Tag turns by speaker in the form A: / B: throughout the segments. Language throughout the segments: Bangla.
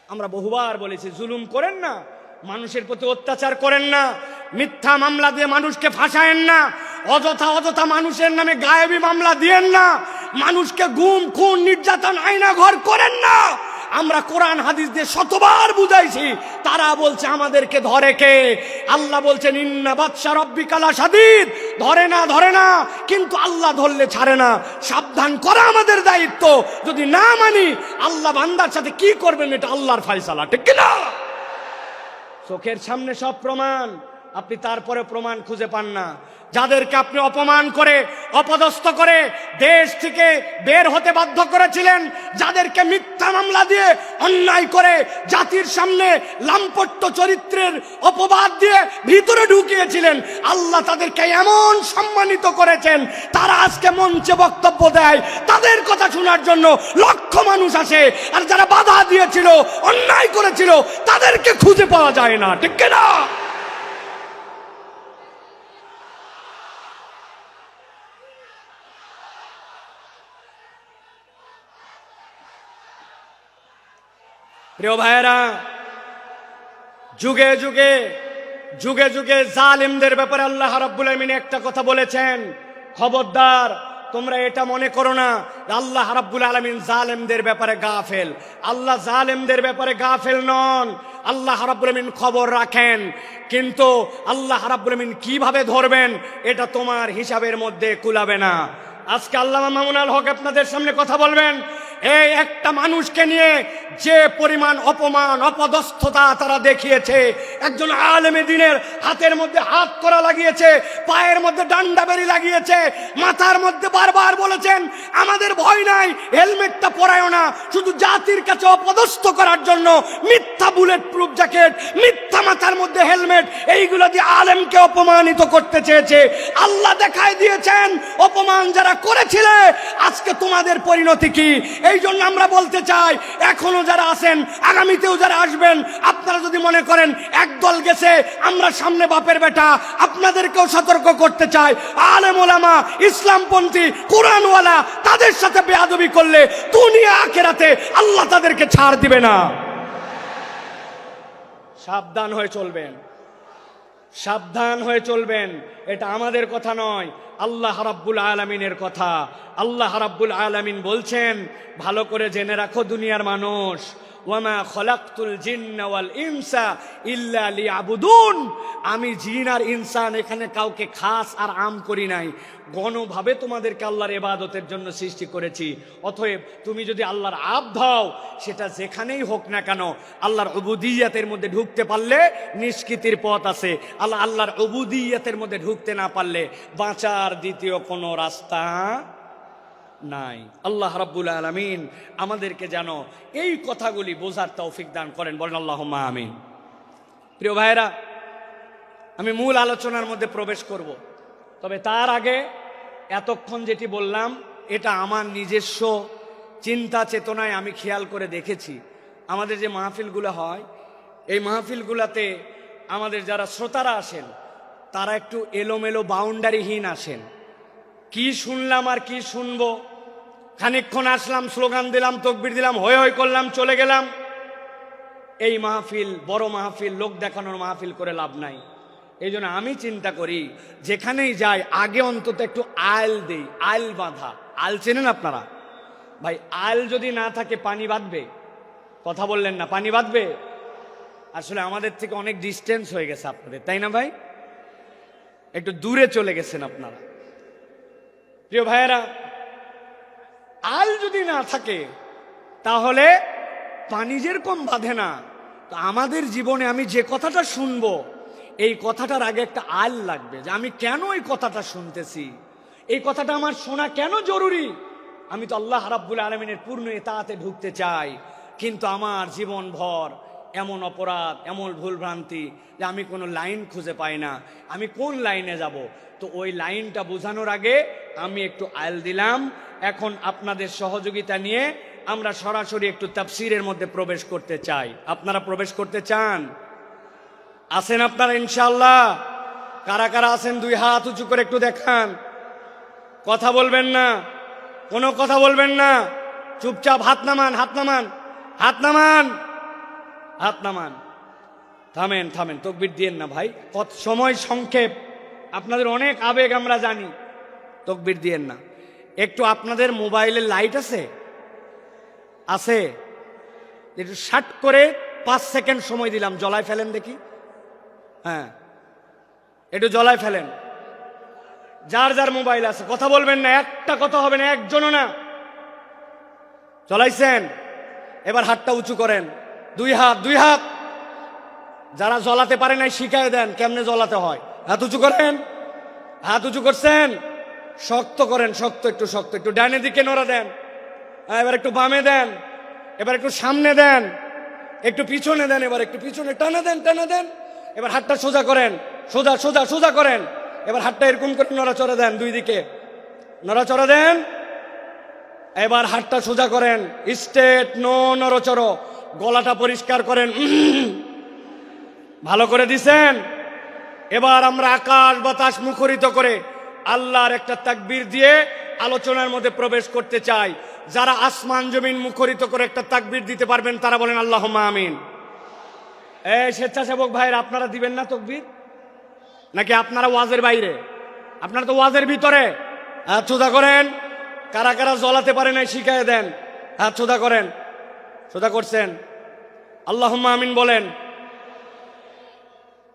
A: আমরা বহুবার বলেছি, জুলুম করেন না, মানুষের প্রতি অত্যাচার করেন না, মিথ্যা মামলা দিয়ে মানুষকে ফাঁসায়েন না, অযথা মানুষের নামে গায়েবী মামলা দিয়েন না, মানুষকে গুম খুন নির্যাতন আয়না ঘর করেন না। আমরা কোরআন হাদিস দিয়ে শতবার বুঝাইছি, তারা বলছে আমাদেরকে ধরে কে? আল্লাহ বলছেন ইন্না বাতশা রাব্বিকা লাশাদীদ, ধরে না, কিন্তু আল্লাহ ধরলে ছাড়ে না। সাবধান করা আমাদের দায়িত্ব। যদি না মানি, আল্লাহ বান্দার সাথে কি করবেন এটা আল্লাহর ফয়সালা, ঠিক কি না? চোখের সামনে সব প্রমাণ, আপনি তারপরে প্রমাণ খুঁজে পান না। যাদেরকে আপনি অপমান করে অপদস্থ করে দেশ থেকে বের হতে বাধ্য করেছিলেন, যাদেরকে মিথ্যা মামলা দিয়ে অন্যায় করে জাতির সামনে লাম্পট্য চরিত্রের অপবাদ দিয়ে ভিতরে ঢুকিয়েছিলেন, আল্লাহ তাদেরকে এমন সম্মানিত করেছেন, তারা আজকে মঞ্চে বক্তব্য দেয়, তাদের কথা শোনার জন্য লক্ষ মানুষ আসে। আর যারা বাধা দিয়েছিল, অন্যায় করেছিল, তাদেরকে খুঁজে পাওয়া যায় না, ঠিক না? প্রিয় ভাইয়েরা, যুগে যুগে জালিমদের ব্যাপারে আল্লাহ রাব্বুল আলামিন একটা কথা বলেছেন, খবরদার তোমরা এটা মনে করো না আল্লাহ রাব্বুল আলামিন জালেমদের ব্যাপারে গাফেল। আল্লাহ জালেমদের ব্যাপারে গাফেল নন, আল্লাহ রাব্বুল আলামিন খবর রাখেন, কিন্তু আল্লাহ রাব্বুল আলামিন কিভাবে ধরবেন এটা তোমার হিসাবের মধ্যে কুলাবে না। আজকে আল্লামা মামুন আল হক আপনাদের সামনে কথা বলবেন, এই একটা মানুষকে নিয়ে যে পরিমাণ অপমান অপদস্থতা তারা দেখিয়েছে, একজন আলেমে দ্বীনের হাতের মধ্যে হাত করা লাগিয়েছে, পায়ের মধ্যে ডান্ডা বেরি লাগিয়েছে, মাথার মধ্যে বারবার বলেছেন আমাদের ভয় নাই, হেলমেটটা পরায়ও না, শুধু জাতির কাছে অপদস্থ করার জন্য মিথ্যা বুলেট প্রুফ জ্যাকেট, মিথ্যা মাথার মধ্যে হেলমেট, এইগুলো দিয়ে আলেমকে অপমানিত করতে চেয়েছে। আল্লাহ দেখাই দিয়েছেন অপমান যারা করেছিল আজকে তোমাদের পরিণতি কি। এই জন্য আমরা বলতে চাই, এখনো যারা আছেন, আগামীতেও যারা আসবেন, আপনারা যদি মনে করেন একদল গেছে আমরা সামনে বাপের বেটা, আপনাদেরকেও সতর্ক করতে চাই, আলেম ওলামা ইসলামপন্থী কোরআনওয়ালা তাদের সাথে বেয়াদবি করলে দুনিয়া আখিরাতে আল্লাহ তাদেরকে ছাড় দিবে না। সাবধান হয়ে চলবেন, সাবধান হয়ে চলবেন। এটা আমাদের কথা নয়, আল্লাহ রাব্বুল আলামিনের কথা। আল্লাহ রাব্বুল আলামিন বলছেন, ভালো করে জেনে রাখো দুনিয়ার মানুষ, ওয়ামা খলাকতুল জিন্না ওয়াল ইনসা ইল্লা লিয়াবুদুন, আমি জিন আর ইনসান এখানে কাউকে খাস আর আম করি নাই, গণভাবে তোমাদেরকে আল্লাহর ইবাদতের জন্য সৃষ্টি করেছি। অতএব তুমি যদি আল্লাহর আবদ হও, সেটা যেখানেই হোক না কেন, আল্লাহর উবুদিয়তের মধ্যে ঢুকতে পারলে নিষ্কৃতির পথ আছে, আল্লাহর উবুদিয়তের মধ্যে ঢুকতে না পারলে বাঁচার দ্বিতীয় কোনো রাস্তা নাই। আল্লাহ রাব্বুল আলামিন আমাদেরকে যেন এই কথাগুলি বোঝার তৌফিক দান করেন, বলেন আল্লাহুম্মা আমিন। প্রিয় ভাইয়েরা, আমি মূল আলোচনার মধ্যে প্রবেশ করব, তবে তার আগে এতক্ষণ যেটি বললাম এটা আমার নিজস্ব চিন্তা চেতনায় আমি খেয়াল করে দেখেছি। আমাদের যে মাহফিলগুলো হয়, এই মাহফিলগুলোতে আমাদের যারা শ্রোতারা আসেন তারা একটু এলোমেলো বাউন্ডারিহীন আসেন। কি শুনলাম আর কি শুনবো, খানিকক্ষণ আসলাম, স্লোগান দিলাম, তকবির দিলাম, হই হই করলাম, চলে গেলাম। এই মাহফিল বড় মাহফিল, লোক দেখানোর মাহফিল করে লাভ নাই। এই জন্য আমি চিন্তা করি যেখানেই যাই আগে অন্তত একটু আইল দেই, আইল বাঁধা। আইল চেনেন আপনারা? ভাই আইল যদি না থাকে পানি বাঁধবে? কথা বললেন না, পানি বাঁধবে? আসলে আমাদের থেকে অনেক ডিস্টেন্স হয়ে গেছে আপনাদের, তাই না ভাই? একটু দূরে চলে গেছেন আপনারা। প্রিয় ভাইয়েরা, আল যদি না থাকে তাহলে পানি যেরকম বাঁধে না, তো আমাদের জীবনে আমি যে কথাটা শুনবো এই কথাটার আগে একটা আল লাগবে, যে আমি কেন এই কথাটা শুনতেছি, এই কথাটা আমার শোনা কেন জরুরি। আমি তো আল্লাহ রাব্বুল আলামিনের পূর্ণ ইতাআতে ঢুকতে চাই, কিন্তু আমার জীবন ভর এমন অপরাধ, এমন ভুলভ্রান্তি যে আমি কোনো লাইন খুঁজে পাই না, আমি কোন লাইনে যাব। তো ওই লাইনটা বোঝানোর আগে আমি একটু আইল দিলাম। এখন আপনাদের সহযোগিতা নিয়ে আমরা সরাসরি একটু তাফসীরের মধ্যে প্রবেশ করতে চাই। আপনারা প্রবেশ করতে চান? আছেন আপনারা ইনশাআল্লাহ? কারা কারা আছেন দুই হাত উঁচু করে একটু দেখান। কথা বলবেন না, কোনো কথা বলবেন না, চুপচাপ হাত নামান, হাত নামান, হাত নামান। হাত নামান। থামেন থামেন, তাকবীর দিয়েন না ভাই, কত সময় সংক্ষেপ, আপনাদের অনেক আবেগ আমরা জানি, তাকবীর দিয়েন না। একটু আপনাদের মোবাইলে লাইট আছে? আছে? একটু শার্ট করে 5 সেকেন্ড সময় দিলাম, জ্বলায় ফেলেন দেখি। হ্যাঁ, একটু জ্বলায় ফেলেন। যার যার মোবাইল আছে কথা বলবেন না, একটা কথা হবে না, একজনও না। জ্বলাইছেন? এবার হাতটা উঁচু করেন, 2 হাত 2 হাত। যারা জ্বলাতে পারে নাই শিখাই দেন কেমনে জ্বলাতে হয়। হাত উঁচু করেন, হাত উঁচু করছেন, শক্ত করেন, শক্ত, একটু শক্ত, একটু ডানে দিকে নড়া দেন। এবার একটু বামে দেন, এবার একটু সামনে দেন, একটু পিছনে দেন, এবার একটু পিছনে টানা দেন, টানা দেন। এবার হাতটা সোজা করেন, সোজা সোজা সোজা করেন। এবার হাতটা এরকম করে নড়াচড়া দেন, 2 দিকে নড়াচড়া দেন। এবার হাতটা সোজা করেন, স্ট্রেট, নো নড়চড়। গলাটা পরিষ্কার করেন, ভালো করে দিছেন। এবার আমরা আকাশ বাতাস মুখরিত করে আল্লাহর একটা তাকবীর দিয়ে আলোচনার মধ্যে প্রবেশ করতে চাই। যারা আসমান জমিন মুখরিত করে একটা তাকবীর দিতে পারবেন তারা বলেন আল্লাহুম্মা আমিন। এই স্বেচ্ছাসেবক ভাইরা, আপনারা দিবেন না তাকবীর? নাকি আপনারা ওয়াজের বাইরে? আপনারা তো ওয়াজের ভিতরে। হাত সোজা করেন। কারা কারা জ্বলাতে পারে নাই শিখাই দেন। হাত সোজা করেন, সোজা করছেন, আল্লাহুম্মা আমিন বলেন।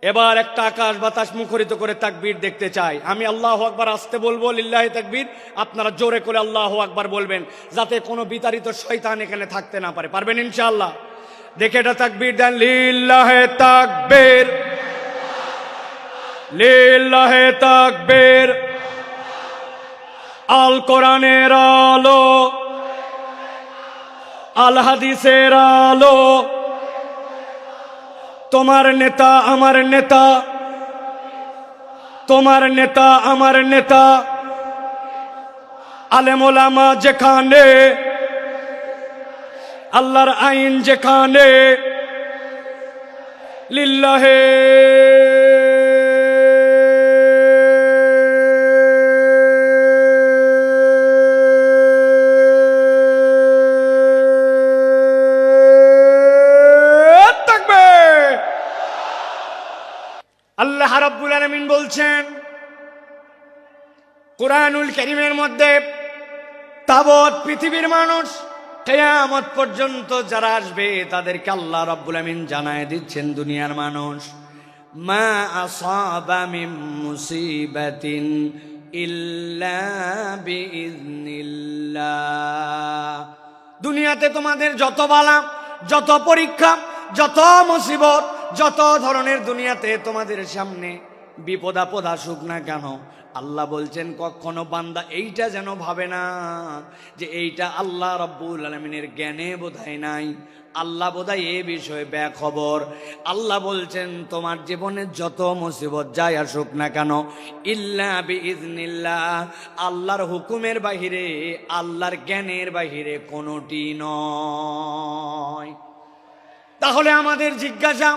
A: এবার একটা আকাশ বাতাস মুখরিত করে তাকবীর দেখতে চাই। আমি আল্লাহু আকবার আসতে বলবো, লিল্লাহি তাকবীর, আপনারা জোরে করে আল্লাহু আকবার বলবেন, যাতে কোনো বিতাড়িত শয়তান এখানে থাকতে না পারে। পারবেন ইনশাআল্লাহ? দেখে এটা তাকবীর দেন, লিল্লাহি তাকবীর, লিল্লাহি তাকবীর। আল কোরআনের আলো, আল হাদিসের আলো, তোমার নেতা আমার নেতা, তোমার নেতা আমার নেতা। আলেম ওলামা যেখানে, আল্লাহর আইন যেখানে, লিল্লাহে আল্লাহ রাব্বুল আলামিন বলছেন কুরআনুল কারীমের মধ্যে, তাবৎ পৃথিবীর মানুষ কিয়ামত পর্যন্ত যারা আসবে তাদেরকে আল্লাহ রাব্বুল আলামিন জানায় দিচ্ছেন, দুনিয়ার মানুষ, মা আসাবা মিন মুসিবাতিন ইল্লা বিইজনিল্লাহ। দুনিয়াতে তোমাদের যত বালা, যত পরীক্ষা, যত মুসিবত, যত ধরনের দুনিয়াতে তোমাদের সামনে বিপদ আপদ আসুক না কেন, আল্লাহ বলছেন কখনো বান্দা এইটা যেন ভাবে না যে এইটা আল্লাহ রাব্বুল আলামিনের জ্ঞানে বোধহয় নাই, আল্লাহ বোধহয় এ বিষয়ে বেখবর। আল্লাহ বলছেন তোমার জীবনে যত মুসিবত যাই আসুক না কেন, ইল্লা বিইজনিল্লাহ, আল্লাহর হুকুমের বাহিরে, আল্লাহর জ্ঞানের বাহিরে কোনোটি নয়। তাহলে আমাদের জিজ্ঞাসা,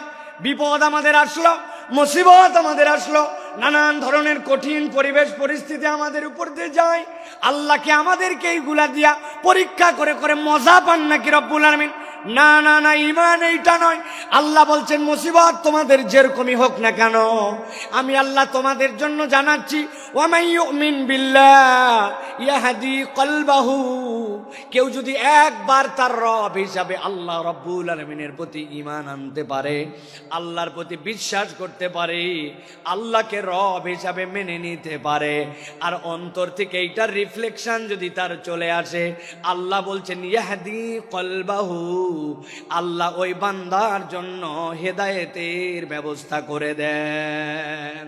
A: বিপদ আমাদের আসলো, মুসিবত আমাদের আসলো, নানান ধরনের কঠিন পরিবেশ পরিস্থিতি আমাদের উপর দিয়ে যায়, আল্লাহকে আমাদেরকে এইগুলা দিয়া পরীক্ষা করে করে মজা পান নাকি রব্বুল আলামিন? না না না, ঈমান এইটা নয়। আল্লাহ বলছেন মুসিবত তোমাদের যেরকমই হোক না কেন, আমি আল্লাহ তোমাদের জন্য জানাচ্ছি, ওয়া মান ইউমিন বিল্লাহ ইয়াহদি কলবাহু, কেউ যদি একবার তার রব হিসাবে আল্লাহ রাব্বুল আলামিনের প্রতি ঈমান আনতে পারে, আল্লাহর প্রতি বিশ্বাস করতে পারে, আল্লাহকে রব হিসাবে মেনে নিতে পারে, আর অন্তর থেকে এইটার রিফ্লেকশন যদি তার চলে আসে, আল্লাহ বলছেন ইয়াহদি কলবাহু, আল্লাহ ওই বান্দার জন্য হেদায়েতের ব্যবস্থা করে দেন।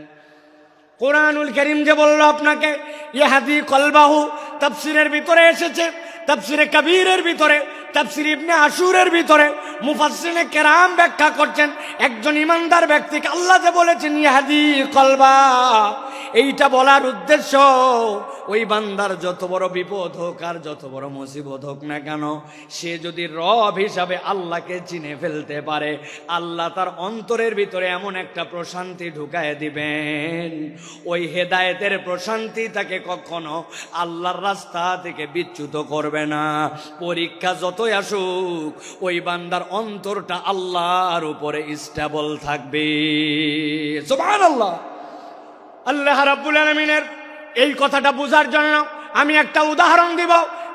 A: কোরআনুল কারীম যে বলল আপনাকে ইয়াহদি কলবাহু, তাফসীরের ভিতরে এসেছে, তাফসীরে কবীরের ভিতরে, তাফসীর ইবনে আশুরের ভিতরে মুফাসসিরিনে কেরাম ব্যাখ্যা করছেন, একজন ইমানদার ব্যক্তিকে আল্লাহ যে বলেছেন ইয়াহদি কলবা, এইটা বলার উদ্দেশ্য, ওই বান্দার যত বড় বিপদ হোক আর যত বড় মুসিবত হোক না কেন, সে যদি রব হিসাবে আল্লাহকে চিনে ফেলতে পারে, আল্লাহ তার অন্তরের ভিতরে এমন একটা প্রশান্তি ঢুকায় দিবেন, ওই হেদায়েতের প্রশান্তি তাকে কখনো আল্লাহর রাস্তা থেকে বিচ্যুত করবে না। পরীক্ষা যতই আসুক, ওই বান্দার অন্তরটা আল্লাহর উপরে স্টেবল থাকবে। সুবহানাল্লাহ। আল্লাহ রাব্বুল আলামিনের এই কথাটা বোঝার জন্য আমি একটা উদাহরণ দিব,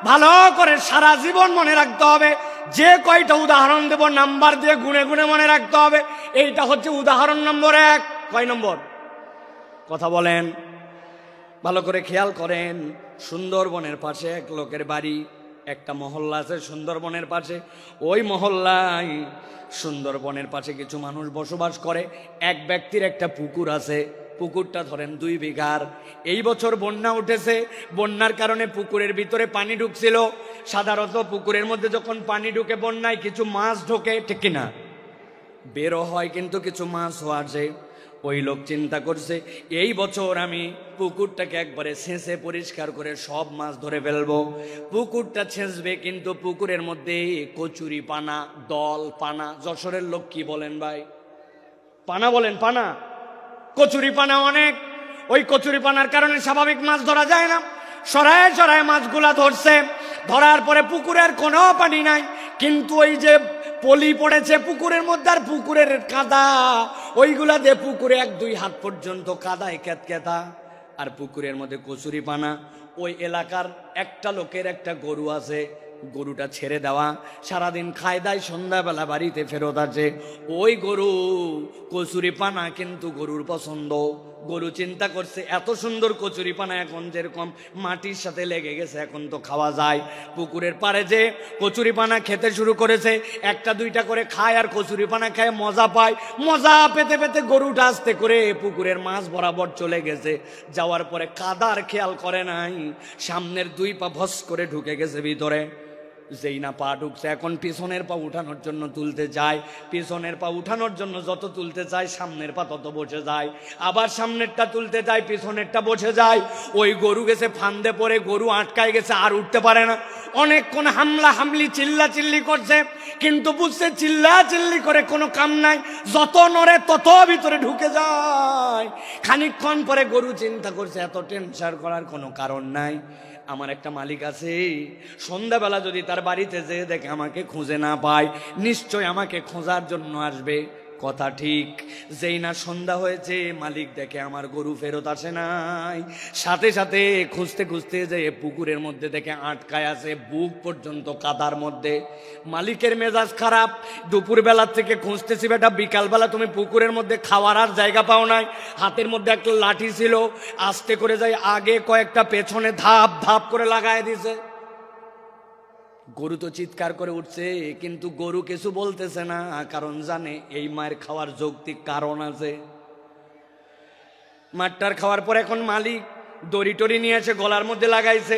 A: ভালো করে সারা জীবন মনে রাখতে হবে। যে কয়টা উদাহরণ দেব নাম্বার দিয়ে গুনে গুনে মনে রাখতে হবে। এইটা হচ্ছে উদাহরণ নম্বর 1। কয় নম্বর? কথা বলেন, ভালো করে খেয়াল করেন। সুন্দরবনের পাশে এক লোকের বাড়ি, একটা মহল্লা আছে সুন্দরবনের পাশে। ওই মহল্লায় সুন্দরবনের পাশে কিছু মানুষ বসবাস করে। এক ব্যক্তির একটা পুকুর আছে, পুকুরটা ধরেন 2 বিঘার। এই বছর বন্যা উঠেছে, বন্যার কারণে পুকুরের ভিতরে পানি ঢুকছিল। সাধারণত পুকুরের মধ্যে যখন পানি ঢুকে বন্যায় কিছু মাছ ঢোকে, ঠিক কিনা? বেরো হয় কিন্তু কিছু মাছও আসে। ওই লোক চিন্তা করছে, এই বছর আমি পুকুরটাকে একবারে ছেঁচে পরিষ্কার করে সব মাছ ধরে ফেলবো। পুকুরটা ছেঁচবে, কিন্তু পুকুরের মধ্যে কচুরি পানা, দল পানা। যশোরের লোক কি বলেন ভাই? পানা বলেন, পানা, কচুরি পানা অনেক। ওই কচুরি পানার কারণে স্বাভাবিক মাছ ধরা যায় না। সরায় সরায় মাছগুলা ধরছে। ধরার পরে পুকুরের কোনো পানি নাই, কিন্তু ওই যে পলি পড়েছে পুকুরের মধ্যে আর পুকুরের কাদা, ওইগুলা দিয়ে পুকুরে 1-2 হাত পর্যন্ত কাদায় ক্যাতক্যাতা। আর পুকুরের মধ্যে কচুরি পানা। ওই এলাকার একটা লোকের একটা গরু আছে, গরুটা ছেড়ে দেওয়া, সারাদিন খায় দায়, সন্ধ্যাবেলা বাড়িতে ফেরত আসে। ওই গরু কচুরি পানা কিন্তু গরুর পছন্দ। গরু চিন্তা করছে, এত সুন্দর কচুরি পানা এখন যেরকম মাটির সাথে লেগে গেছে, এখন তো খাওয়া যায়। পুকুরের পাড়ে যে কচুরি পানা খেতে শুরু করেছে, 1-2টা করে খায় আর কচুরি পানা খায়, মজা পায়। মজা পেতে পেতে গরুটা আস্তে করে পুকুরের মাছ বরাবর চলে গেছে। যাওয়ার পরে কাদার খেয়াল করে নাই, সামনের 2 পা ভস করে ঢুকে গেছে ভিতরে। যেই না পা ঢুকছে, এখন পিছনের পা উঠানোর জন্য তুলতে যায়। পিছনের পা উঠানোর জন্য যত তুলতে চায়, সামনের পা তত বসে যায়। আবার সামনেরটা তুলতে যায়, পিছনেরটা বসে যায়। ওই গরু গেছে ফান্দে পড়ে, গরু আটকায় গেছে, আর উঠতে পারে না। অনেকক্ষণ হামলা হামলি চিল্লা চিল্লি করছে, কিন্তু বুঝছে চিল্লা চিল্লি করে কোনো কাম নাই। যত নড়ে তত ভিতরে ঢুকে যায়। খানিকক্ষণ পরে গরু চিন্তা করছে, এত টেনশন করার কোনো কারণ নাই। আমার একটা মালিক আছে, সন্ধ্যাবেলা যদি তার বাড়িতে যেয়ে দেখে আমাকে খুঁজে না পায়, নিশ্চয় আমাকে খোঁজার জন্য আসবে। কথা ঠিক। যেই না সন্ধ্যা হয়েছে, মালিক দেখে আমার গরু ফেরত আসে নাই। সাথে সাথে খুঁজতে খুঁজতে যে পুকুরের মধ্যে দেখে আটকায় আছে, বুক পর্যন্ত কাদার মধ্যে। মালিকের মেজাজ খারাপ। দুপুরবেলা থেকে খুঁজতেছি, বেটা বিকালবেলা তুমি পুকুরের মধ্যে খাওয়ার আর জায়গা পাও নাই। হাতের মধ্যে একটা লাঠি ছিল, আস্তে করে যাই আগে কয়েকটা, পেছনে ধাপ ধাপ করে লাগায় দিছে। গরু তো চিৎকার করে উঠছে, কিন্তু গরু কিছু বলতেছে না, কারণ জানে এই মায়ের খাওয়ার যৌক্তিক কারণ আছে। মাঠটার খাওয়ার পর এখন মালিক দড়ি টড়ি নিয়ে এসে গলার মধ্যে লাগাইছে।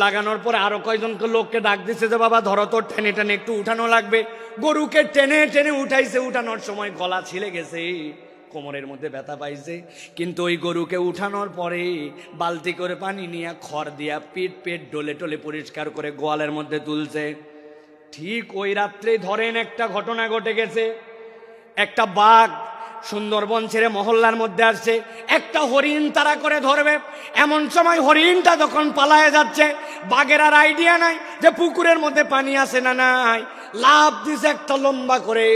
A: লাগানোর পরে আরো কয়েকজনকে লোককে ডাক দিচ্ছে যে বাবা ধরো তো, টেনে টেনে একটু উঠানো লাগবে। গরুকে টেনে টেনে উঠাইছে। উঠানোর সময় গলা ছিলে গেছে, কোমরের মধ্যে ব্যথা পাইছে। কিন্তু ওই গরুকে উঠানোর পরে বালতি করে পানি নিয়ে খড় দিয়া পিট পেট ডলে টলে পরিষ্কার করে গোয়ালের মধ্যে তুলছে। ঠিক ওই রাত্রে ধরেন একটা ঘটনা ঘটে গেছে। একটা বাঘ সুন্দরবন ছেড়ে মহল্লার মধ্যে আসছে, একটা হরিণ তারা করে ধরবে। এমন সময় হরিণটা যখন পালায়ে যাচ্ছে, বাঘের আর আইডিয়া নাই যে পুকুরের মধ্যে পানি আছে না নাই। লাফ দিছে একটা লম্বা করে,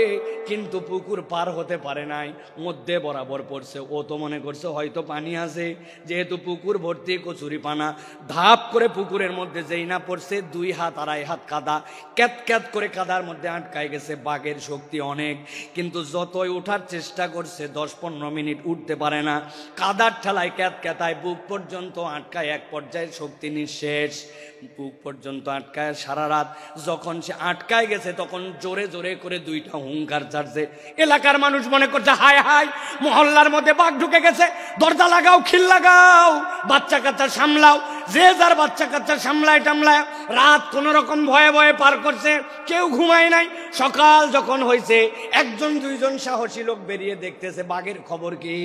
A: কিন্তু পুকুর পার হতে পারে নাই, মধ্যে বরাবর পড়ছে। ও তো মনে করছে হয়তো পানি আছে, যেহেতু পুকুর ভর্তি কচুরি পানা। ধাপ করে পুকুরের মধ্যে যেই না পড়ছে, 2 হাত 2.5 হাত কাদা, ক্যাত ক্যাত করে কাদার মধ্যে আটকায় গেছে। বাঘের শক্তি অনেক, কিন্তু যতই ওঠার চেষ্টা করছে 10-15 মিনিট উঠতে পারে না। কাদার ঠেলায় ক্যাত ক্যাতায় বুক পর্যন্ত আটকায়, এক পর্যায়ে শক্তি নিঃশেষ। বুক পর্যন্ত আটকায় সারা রাত। যখন সে আটকায় গেছে, তখন জোরে জোরে করে 2টা হুঙ্কার ছাড়ছে। এলাকার মানুষ মনে করছে হায় হায়, মহল্লার মধ্যে বাঘ ঢুকে গেছে, দরজা লাগাও, খিল লাগাও, বাচ্চা কাচ্চা সামলাও। যে যার বাচ্চা কাচ্চা সামলায় টামলায় রাত কোন রকম ভয়ে ভয়ে পার করছে, কেউ ঘুমায় নাই। সকাল যখন হয়েছে, 1-2জন সাহসী লোক বেরিয়ে দেখতেছে বাঘের খবর কি।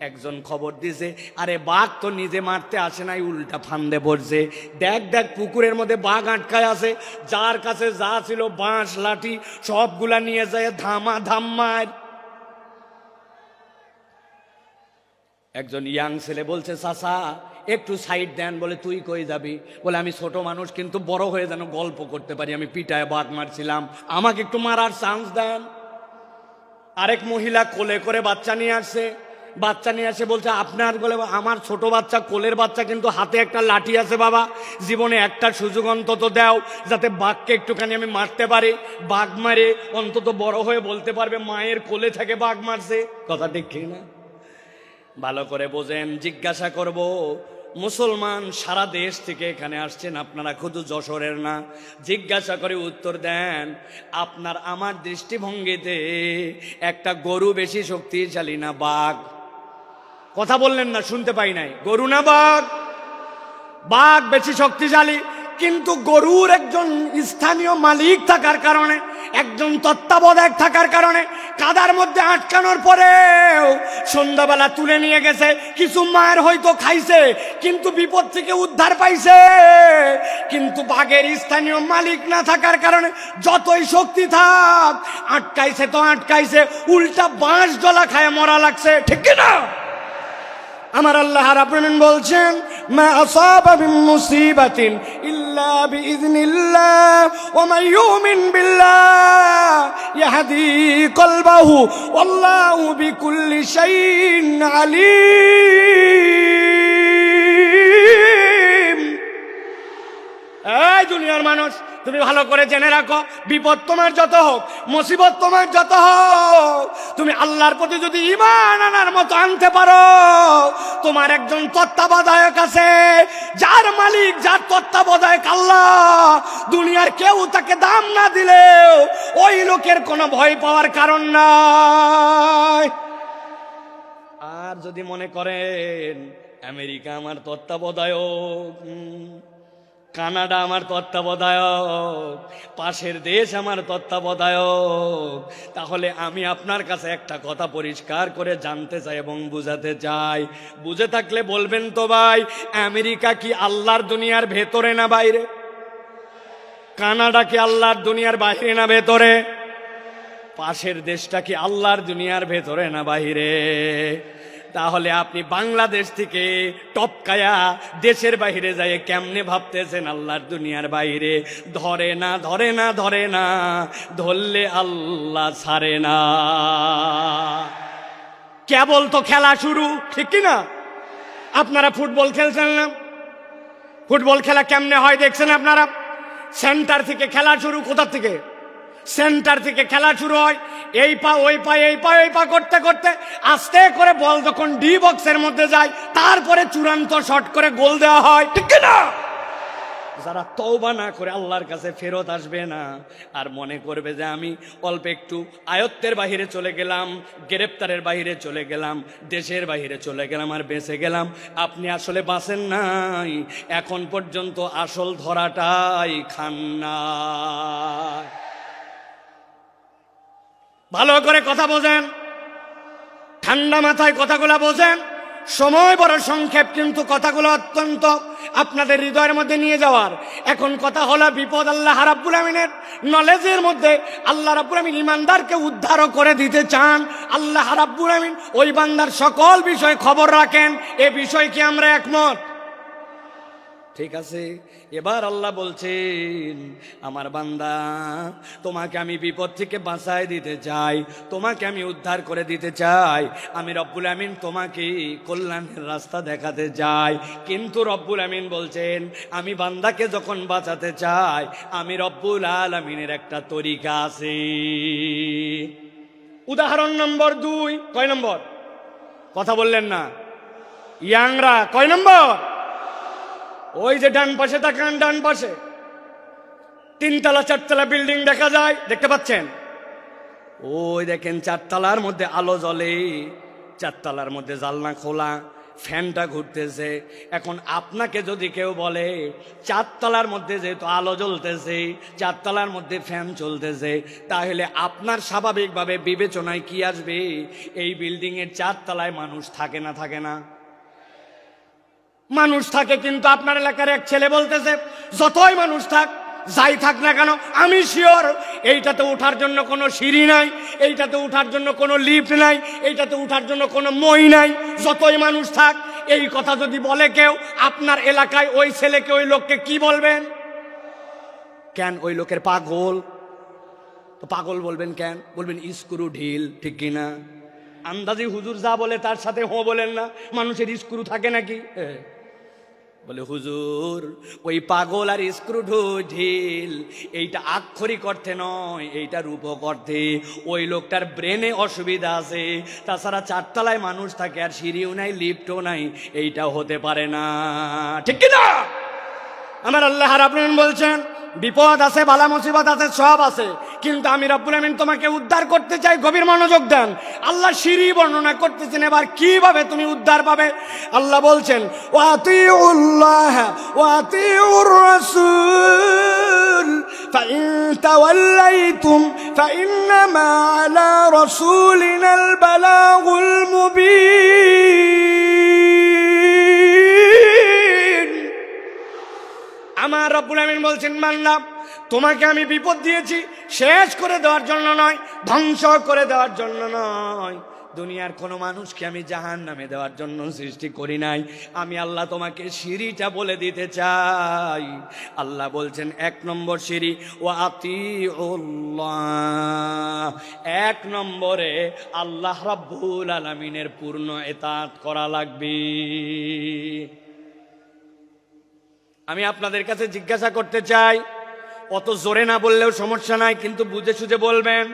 A: একজন খবর দিছে, আরে বাঘ তো নিজে মারতে আসে নাই, উল্টা ফান্দে পড়ছে। দেখ দেখ পুকুরের মধ্যে বাঘ আটকায় আছে, যার কাছে যা ছিল বাঁশ লাঠি সবগুলা নিয়ে যায় ধামা ধাম মার। একজন ইয়াং ছেলে বলছে, চাচা একটু সাইড দেন। বলে তুই কই যাবি? বলে আমি ছোট মানুষ, কিন্তু বড় হয়ে যেন গল্প করতে পারি, আমি পিটায় বাঘ মারছিলাম, আমাকে একটু মারার চান্স দেন। আরেক মহিলা কোলে করে বাচ্চা নিয়ে আসছে, বাচ্চা নিয়ে আসে বলছে আপনার। বলে আমার ছোট বাচ্চা, কোলের বাচ্চা, কিন্তু হাতে একটা লাঠি আছে বাবা, জীবনে একটা সুযোগ অন্তত দাও যাতে বাঘকে একটুখানি আমি মারতে পারি। বাঘ মারে অন্তত বড় হয়ে বলতে পারবে মায়ের কোলে থেকে বাঘ মারছে। কথা ঠিক না? ভালো করে বোঝেন, জিজ্ঞাসা করব, মুসলমান সারা দেশ থেকে এখানে আসছেন, আপনারা শুধু যশোরের না। জিজ্ঞাসা করে উত্তর দেন, আপনার আমার দৃষ্টিভঙ্গিতে একটা গরু বেশি শক্তিশালী না বাঘ? কথা বললেন না, শুনতে পাই নাই। গরু না বাঘ? বাঘ বেশি শক্তিশালী, কিন্তু গরুর একজন স্থানীয় মালিক থাকার কারণে, একজন তত্ত্বাবধায়ক থাকার কারণে কাদার মধ্যে আটকানোর পরেও সন্ধ্যাবেলা তুলে নিয়ে গেছে। কিছু মায়ের হয়তো খাইছে, কিন্তু বিপদ থেকে উদ্ধার পাইছে। কিন্তু বাঘের স্থানীয় মালিক না থাকার কারণে যতই শক্তি থাক, আটকাইছে তো আটকাইছে, উল্টা বাঁশ জলা খায় মরা লাগছে। ঠিক না? আমার আল্লাহ রাব্বুল আলামিন বলছেন, মা আসাবা মিন মুসিবাতিন ইল্লা বিইذنিল্লাহ ওয়া মান ইউমিন বিল্লাহ ইয়াহদি কলবাহু ওয়াল্লাহু বিকুল্লি শাইইন আলীম। এই দুনিয়ার মানুষ, তুমি ভালো করে জেনে রাখো, বিপদ তোমার যত হোক, মুসিবত তোমার যত হোক, তুমি আল্লাহর প্রতি যদি ঈমান আনার মতো আনতে পারো, তোমার একজন তত্ত্বাবধায়ক আছে, যার মালিক, যার তত্ত্বাবধায়ক আল্লাহ। দুনিয়ার কেউ তাকে দাম না দিলেও ওই লোকের কোনো ভয় পাওয়ার কারণ নাই। আর যদি মনে করেন আমেরিকা আমার তত্ত্বাবধায়ক, কানাডা আমার তত্ত্বাবধায়ক, পাশের দেশ আমার তত্ত্বাবধায়ক, তাহলে আমি আপনার কাছে একটা কথা পরিষ্কার করে জানতে চাই এবং বুঝাতে চাই। বুঝে থাকলে বলবেন তো ভাই, আমেরিকা কি আল্লাহর দুনিয়ার ভেতরে না বাইরে? কানাডা কি আল্লাহর দুনিয়ার বাইরে না ভেতরে? পাশের দেশটা কি আল্লাহর দুনিয়ার ভেতরে না বাইরে? তাহলে আপনি বাংলাদেশ থেকে টপকায়া দেশের বাইরে যায় কেমনে ভাবতেছেন আল্লাহর দুনিয়ার বাইরে? ধরে না, ধরে না, ধরে না, ধরলে আল্লাহ ছাড়ে না। কেবল তো খেলা শুরু, ঠিক কি না? আপনারা ফুটবল খেলছেন না? ফুটবল খেলা কেমনে হয় দেখছেন আপনারা? সেন্টার থেকে খেলা শুরু। কোথা থেকে? সেন্টার থেকে খেলা শুরু হয়, এই পা ওই পা, এই পা ওই পা করতে করতে আস্তে করে বল যখন ডি বক্সের মধ্যে যায়, তারপরে চূড়ান্ত শট করে গোল দেওয়া হয়, ঠিক না? যারা তওবা না করে আল্লাহর কাছে ফেরত আসবে না, আর মনে করবে যে আমি অল্প একটু আয়ত্তের বাহিরে চলে গেলাম, গ্রেপ্তারের বাহিরে চলে গেলাম, দেশের বাহিরে চলে গেলাম আর বেঁচে গেলাম, আপনি আসলে বাঁচেন নাই। এখন পর্যন্ত আসল ধরাটাই খান না। ভালো করে কথা বোঝেন, ঠান্ডা মাথায় কথাগুলো বোঝেন। সময় বড় সংক্ষেপ, কিন্তু কথাগুলো অত্যন্ত আপনাদের হৃদয়ের মধ্যে নিয়ে যাওয়ার। এখন কথা হলো বিপদ আল্লাহ রাব্বুল আমিনের নলেজের মধ্যে। আল্লাহ রাব্বুল আমিন ইমানদারকে উদ্ধারও করে দিতে চান। আল্লাহ রাব্বুল আমিন ওই বান্দার সকল বিষয় খবর রাখেন। এ বিষয় কি আমরা একমত? ঠিক আছে। এবার আল্লাহ বলছেন, আমার বান্দা, তোমাকে আমি বিপদ থেকে বাঁচায় দিতে চাই, তোমাকে আমি উদ্ধার করে দিতে চাই। আমি রব্বুল আমিন তোমাকে কল্যাণের রাস্তা দেখাতে চাই। কিন্তু রব্বুল আমিন বলছেন, আমি বান্দাকে যখন বাঁচাতে চাই, আমি রব্বুল আলামিনের একটা তরিকা আছে। উদাহরণ নম্বর 2। কয় নম্বর? কথা বললেন না ইয়াংরা? কয় নম্বর? ওই যে ডান পাশে তাকান, ডান পাশে 3তলা 4তলা বিল্ডিং দেখা যায়, দেখতে পাচ্ছেন? ওই দেখেন 4তলার মধ্যে আলো জ্বলে, 4তলার মধ্যে জানলা খোলা, ফ্যানটা ঘুরতেছে। এখন আপনাকে যদি কেউ বলে চারতলার মধ্যে যেহেতু আলো জ্বলতেছে, চারতলার মধ্যে ফ্যান চলতেছে, তাহলে আপনার স্বাভাবিকভাবে বিবেচনায় কি আসবে? এই বিল্ডিং এর চারতলায় মানুষ থাকে না থাকে না? মানুষ থাকে, কিন্তু আপনার এলাকার এক ছেলে বলতেছে যতই মানুষ থাক, যাই থাক না কেন, আমি শিওর এইটাতে ওঠার জন্য কোনো সিঁড়ি নাই, এইটাতে ওঠার জন্য কোনো লিফট নাই, এইটাতে ওঠার জন্য কোনো মই নাই, যতই মানুষ থাক। এই কথা যদি বলে কেউ আপনার এলাকায়, ওই ছেলেকে, ওই লোককে কি বলবেন? কেন? ওই লোকের পাগল। তো পাগল বলবেন কেন? বলবেন স্ক্রু ঢিল, ঠিক কিনা? আন্দাজি হুজুর যা বলে তার সাথে হো বলেন না। মানুষের স্ক্রু থাকে নাকি? বলে হুজুর ওই পাগল আর স্ক্রু ঢিল এইটা আক্ষরিক অর্থে নয়, এইটা রূপক অর্থে। ওই লোকটার ব্রেনে অসুবিধা আছে, তাছাড়া চারতলায় মানুষ থাকে আর সিঁড়িও নাই, লিফটও নাই, এইটা হতে পারে না, ঠিক কিনা? আমার আল্লাহ রাব্বুল আলামিন বলছেন বিপদ আছে, বালা মুসিবত আছে, সব আছে, কিন্তু আমি রব্বুল আমিন তোমাকে উদ্ধার করতে চাই। গভীর মনোযোগ দেন। আল্লাহ সিঁড়ি বর্ণনা করতেছেন, এবার কিভাবে তুমি উদ্ধার পাবে। আল্লাহ বলছেন ওয়াতিউল্লাহ ওয়াতিউর রাসূল ফাইন তাওয়াল্লাইতুম ফাইন্নামা আলা রাসূলিনাল বালাগুল মুবিন। আমার রব্বুল আমিন বলছেন বান্দা, তোমাকে আমি বিপদ দিয়েছি শেষ করে দেওয়ার জন্য নয়, ধ্বংস করে দেওয়ার জন্য নয়। দুনিয়ার কোনো মানুষকে আমি জাহান্নামে দেওয়ার জন্য সৃষ্টি করি নাই। আমি আল্লাহ তোমাকে সিঁড়িটা বলে দিতে চাই। আল্লাহ বলছেন 1 নম্বর সিঁড়ি ওয়াতিউল্লাহ। 1 নম্বরে আল্লাহ রাব্বুল আলামিনের পূর্ণ ইতাআত করা লাগবে। আমি আপনাদের কাছে জিজ্ঞাসা করতে চাই, অত জোরে না বললেও সমস্যা নাই, কিন্তু বুঝে সুঝে বলবেন।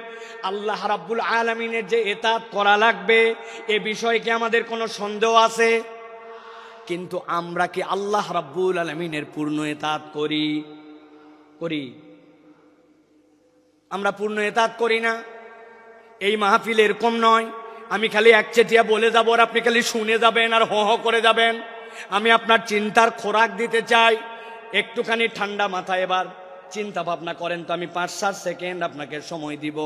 A: আল্লাহ রাব্বুল আলামিনের যে ইতাআত করা লাগবে, এ বিষয়ে কি আমাদের কোনো সন্দেহ আছে? কিন্তু আমরা কি আল্লাহ রাব্বুল আলামিনের পূর্ণ ইতাআত করি? আমরা পূর্ণ ইতাআত করি না। এই মাহফিল এরকম নয় আমি খালি একচেটিয়া বলে যাব আর আপনি খালি শুনে যাবেন আর হো হো করে যাবেন। আমি আপনার চিন্তার খোরাক দিতে চাই। একটুখানি ঠান্ডা মাথায় এবার চিন্তা ভাবনা করেন তো। আমি 5-7 সেকেন্ড আপনাকে সময় দিব।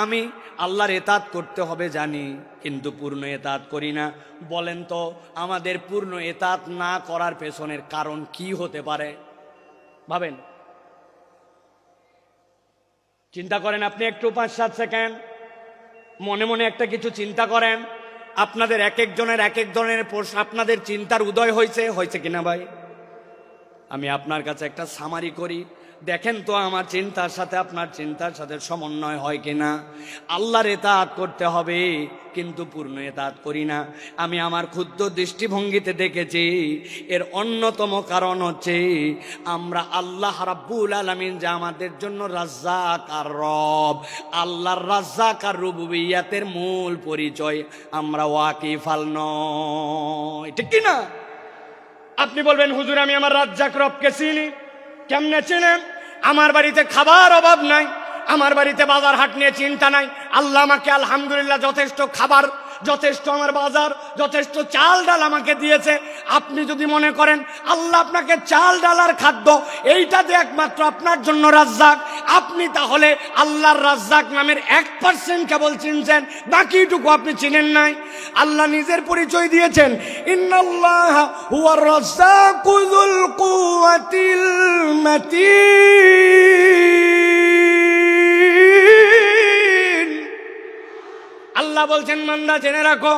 A: আমি আল্লাহর ইতাআত করতে হবে জানি, কিন্তু পূর্ণ ইতাআত করি না। বলেন তো আমাদের পূর্ণ ইতাআত না করার পেছনের কারণ কি হতে পারে? ভাবেন, চিন্তা করেন। আপনি একটু 5-7 সেকেন্ড মনে মনে একটা কিছু চিন্তা করেন। আপনাদের এক একজনের এক এক ধরনের প্রশ্ন, আপনাদের চিন্তার উদয় হয়েছে কিনা ভাই? আমি আপনার কাছে একটা সামারি করি, দেখেন তো আমার চিন্তার সাথে আপনার চিন্তার সাথে সমন্বয় হয় কিনা। আল্লাহর ইতাআত করতে হবে, কিন্তু পূর্ণ ইতাআত করি না। আমি আমার ক্ষুদ্র দৃষ্টিভঙ্গিতে দেখেছি এর অন্যতম কারণ হচ্ছে আমরা আল্লাহ রাব্বুল আলামিন যে আমাদের জন্য রাজ্জাক আর রব, আল্লাহর রাজ্জাক আর রুবুবিয়্যাতের মূল পরিচয় আমরা ওয়াকিফাল নয়, ঠিক কিনা? আপনি বলবেন হুজুর আমি আমার রাজ্জাক রবকে চিনি। কেমনে চিনেন? আমার বাড়িতে খাবার অভাব নাই, আমার বাড়িতে বাজার হাট নিয়ে চিন্তা নাই। আল্লাহ আমাকে আলহামদুলিল্লাহ যথেষ্ট খাবার, যথেষ্ট আমার বাজার, যথেষ্ট চাল ডাল আমাকে দিয়েছে। আপনি যদি মনে করেন আল্লাহ আপনাকে চাল ডাল আর খাদ্য এইটা দিয়ে একমাত্র আপনার জন্য রাজ্জাক, আপনি তাহলে আল্লাহর রাজ্জাক নামের 1% কেবল চিনছেন, বাকিটুকু আপনি চিনেন নাই। আল্লাহ নিজের পরিচয় দিয়েছেন, ইন্নাল্লাহ হুয়ার রাজ্জাকু যুল কুওয়াতিল মাতিন। আল্লাহ বলছেন বান্দা জেনে রাখো